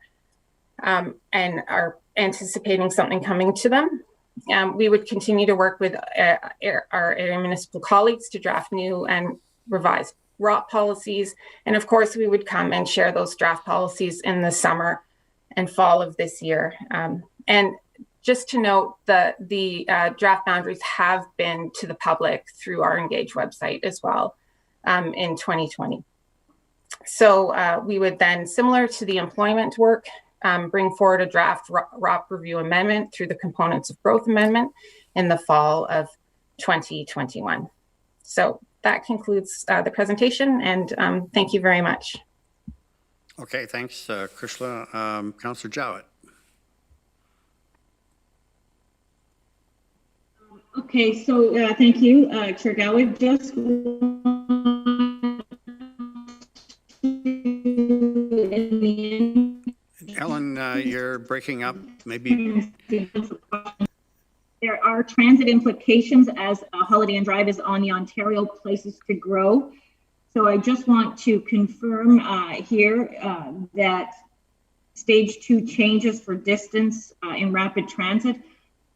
and are anticipating something coming to them. We would continue to work with our area municipal colleagues to draft new and revised ROP policies. And of course, we would come and share those draft policies in the summer and fall of this year. And just to note that the draft boundaries have been to the public through our Engage website as well in 2020. So we would then, similar to the employment work, bring forward a draft ROP review amendment through the components of growth amendment in the fall of 2021. So that concludes the presentation, and thank you very much. Okay, thanks, Krishla. Councillor Jowett. Okay, so thank you, Chair Galloway. Just Ellen, you're breaking up. Maybe. There are transit implications as Holiday Inn Drive is on the Ontario Places to Grow. So I just want to confirm here that stage 2 changes for distance in rapid transit.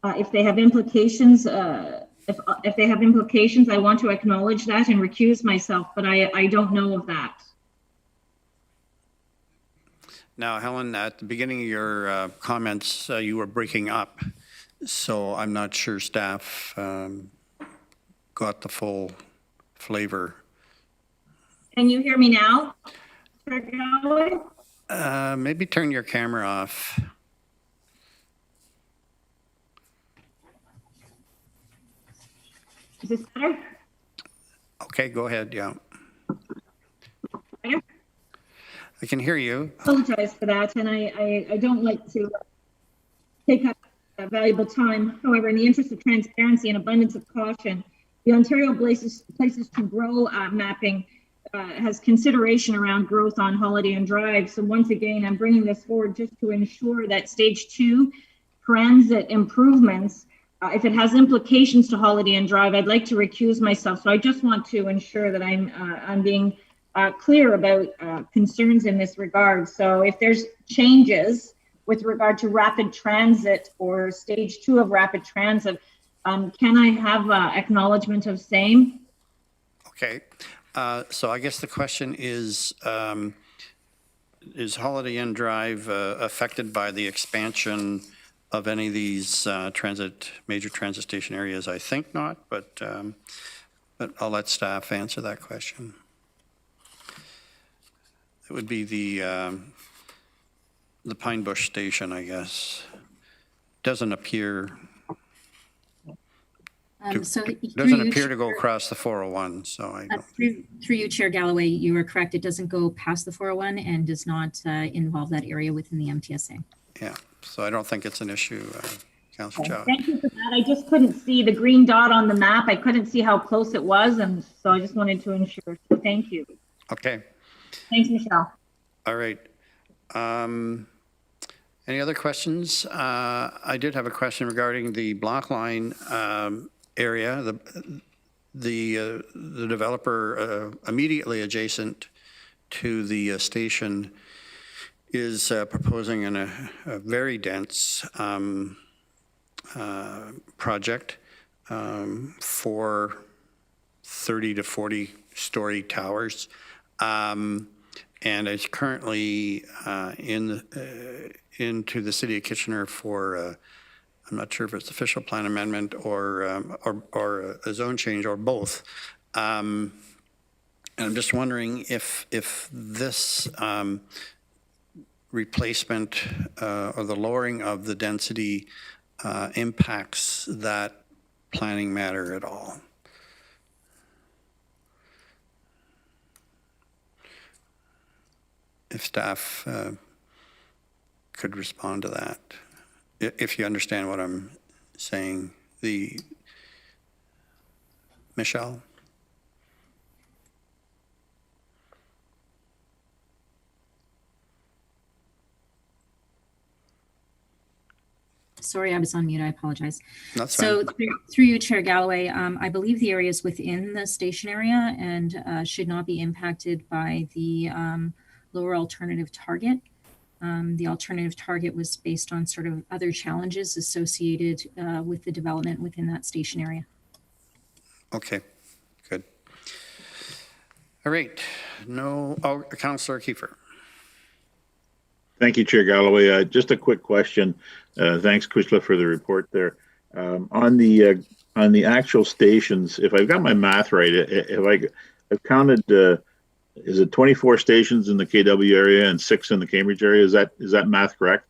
If they have implications, if they have implications, I want to acknowledge that and recuse myself, but I don't know of that. Now, Helen, at the beginning of your comments, you were breaking up. So I'm not sure staff got the full flavor. Can you hear me now? Maybe turn your camera off. Is this better? Okay, go ahead, yeah. Better? I can hear you. I apologize for that, and I don't like to take up valuable time. However, in the interest of transparency and abundance of caution, the Ontario Places to Grow mapping has consideration around growth on Holiday Inn Drive. So once again, I'm bringing this forward just to ensure that stage 2 transit improvements, if it has implications to Holiday Inn Drive, I'd like to recuse myself. So I just want to ensure that I'm being clear about concerns in this regard. So if there's changes with regard to rapid transit or stage 2 of rapid transit, can I have acknowledgement of same? Okay, so I guess the question is Holiday Inn Drive affected by the expansion of any of these major transit station areas? I think not, but I'll let staff answer that question. It would be the Pine Bush station, I guess. Doesn't appear to go across the 401, so I don't. Through you, Chair Galloway, you are correct. It doesn't go past the 401 and does not involve that area within the MTSA. Yeah, so I don't think it's an issue. Councillor Chauvin. Thank you for that. I just couldn't see the green dot on the map. I couldn't see how close it was, and so I just wanted to ensure. So thank you. Okay. Thanks, Michelle. All right. Any other questions? I did have a question regarding the block line area. The developer immediately adjacent to the station is proposing a very dense project for 30 to 40 story towers. And it's currently into the city of Kitchener for, I'm not sure if it's official plan amendment or a zone change or both. And I'm just wondering if this replacement or the lowering of the density impacts that planning matter at all. If staff could respond to that, if you understand what I'm saying. Michelle? Sorry, I was on mute. I apologize. That's so fine. Through you, Chair Galloway, I believe the area is within the station area and should not be impacted by the lower alternative target. The alternative target was based on sort of other challenges associated with the development within that station area. Okay, good. All right. Councillor Kiefer. Thank you, Chair Galloway. Just a quick question. Thanks, Kushla, for the report there. On the actual stations, if I've got my math right, I've counted, is it 24 stations in the KW area and 6 in the Cambridge area? Is that math correct?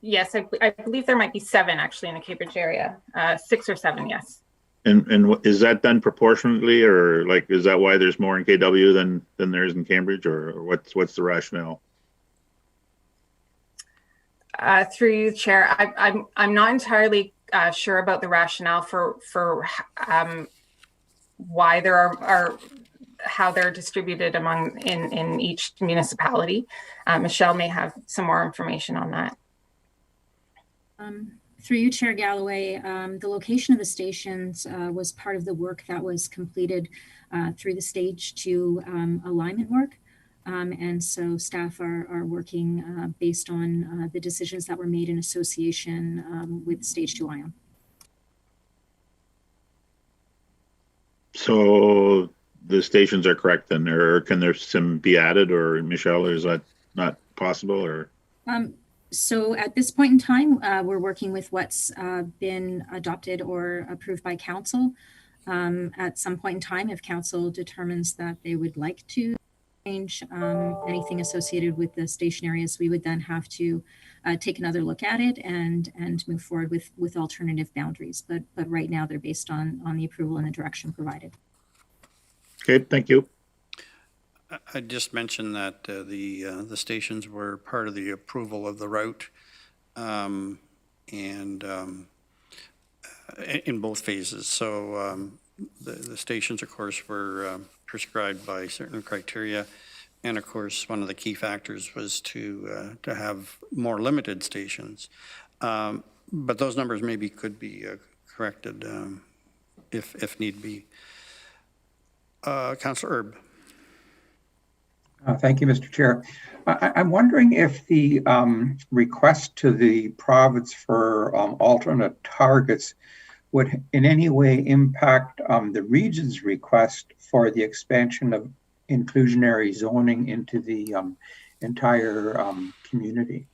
Yes, I believe there might be 7 actually in the Cambridge area. 6 or 7, yes. And is that done proportionately, or like is that why there's more in KW than there is in Cambridge, or what's the rationale? Through you, Chair, I'm not entirely sure about the rationale for why there are how they're distributed in each municipality. Michelle may have some more information on that. Through you, Chair Galloway, the location of the stations was part of the work that was completed through the stage 2 alignment work. And so staff are working based on the decisions that were made in association with stage 2 ION. So the stations are correct then, or can there some be added, or Michelle, or is that not possible, or? So at this point in time, we're working with what's been adopted or approved by council. At some point in time, if council determines that they would like to change anything associated with the station areas, we would then have to take another look at it and move forward with alternative boundaries. But right now, they're based on the approval and the direction provided. Okay, thank you. I just mentioned that the stations were part of the approval of the route, and in both phases. So the stations, of course, were prescribed by certain criteria, and of course, one of the key factors was to have more limited stations. But those numbers maybe could be corrected if need be. Councillor Erb. Thank you, Mr. Chair. I'm wondering if the request to the province for alternate targets would in any way impact the region's request for the expansion of inclusionary zoning into the entire community.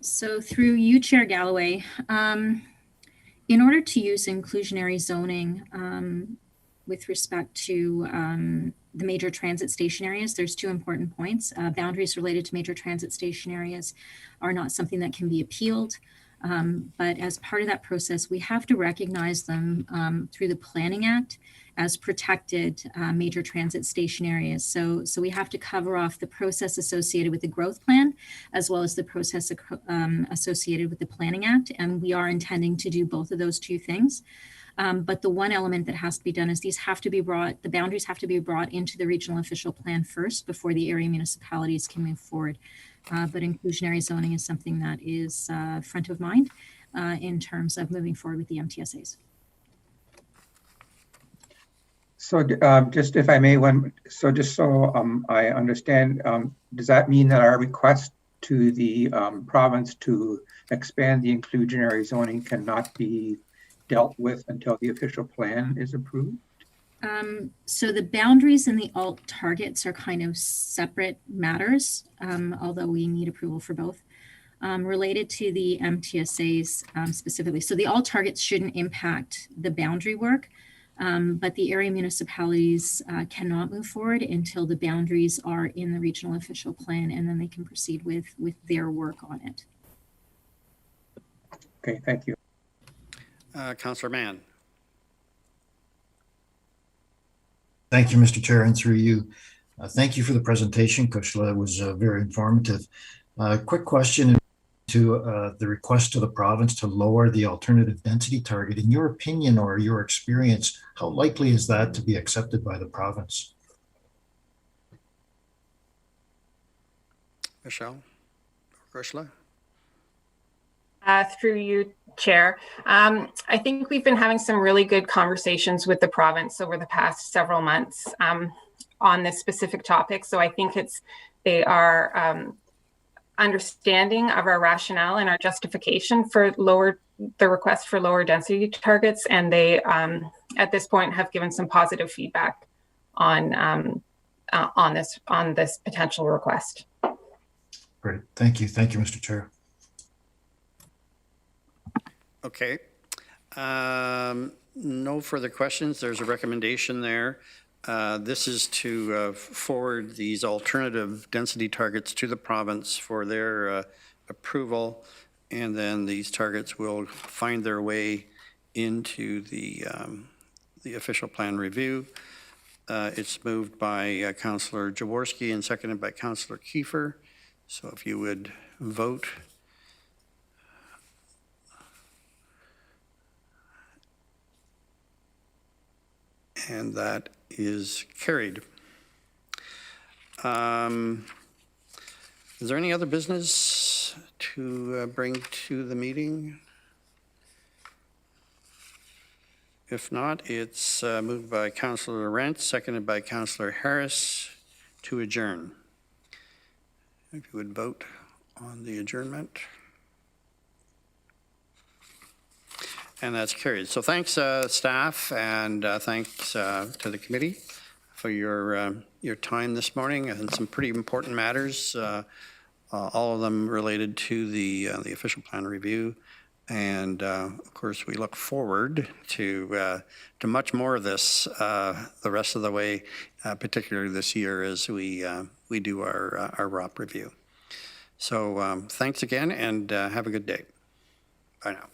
So through you, Chair Galloway, in order to use inclusionary zoning, with respect to the major transit station areas, there's 2 important points. Boundaries related to major transit station areas are not something that can be appealed. But as part of that process, we have to recognize them through the Planning Act as protected major transit station areas. So we have to cover off the process associated with the growth plan, as well as the process associated with the Planning Act. And we are intending to do both of those two things. But the one element that has to be done is the boundaries have to be brought into the regional official plan first before the area municipalities can move forward. But inclusionary zoning is something that is front of mind in terms of moving forward with the MTSAs. So just if I may, just so I understand, does that mean that our request to the province to expand the inclusionary zoning cannot be dealt with until the official plan is approved? So the boundaries and the alt targets are kind of separate matters, although we need approval for both. Related to the MTSAs specifically. So the alt targets shouldn't impact the boundary work, but the area municipalities cannot move forward until the boundaries are in the regional official plan, and then they can proceed with their work on it. Okay, thank you. Councillor Mann. Thank you, Mr. Chair, and through you. Thank you for the presentation, Kushla. It was very informative. Quick question to the request to the province to lower the alternative density target. In your opinion or your experience, how likely is that to be accepted by the province? Michelle Kushla. Through you, Chair. I think we've been having some really good conversations with the province over the past several months on this specific topic. So I think they are understanding of our rationale and our justification for the request for lower density targets, and they at this point have given some positive feedback on this potential request. Great, thank you, Mr. Chair. Okay. No further questions. There's a recommendation there. This is to forward these alternative density targets to the province for their approval, and then these targets will find their way into the official plan review. It's moved by Councillor Jaworski and seconded by Councillor Kiefer. So if you would vote. And that is carried. Is there any other business to bring to the meeting? If not, it's moved by Councillor Rent, seconded by Councillor Harris to adjourn. If you would vote on the adjournment. And that's carried. So thanks, staff, and thanks to the committee for your time this morning, and some pretty important matters, all of them related to the official plan review. And of course, we look forward to much more of this the rest of the way, particularly this year as we do our ROP review. So thanks again, and have a good day. Bye now.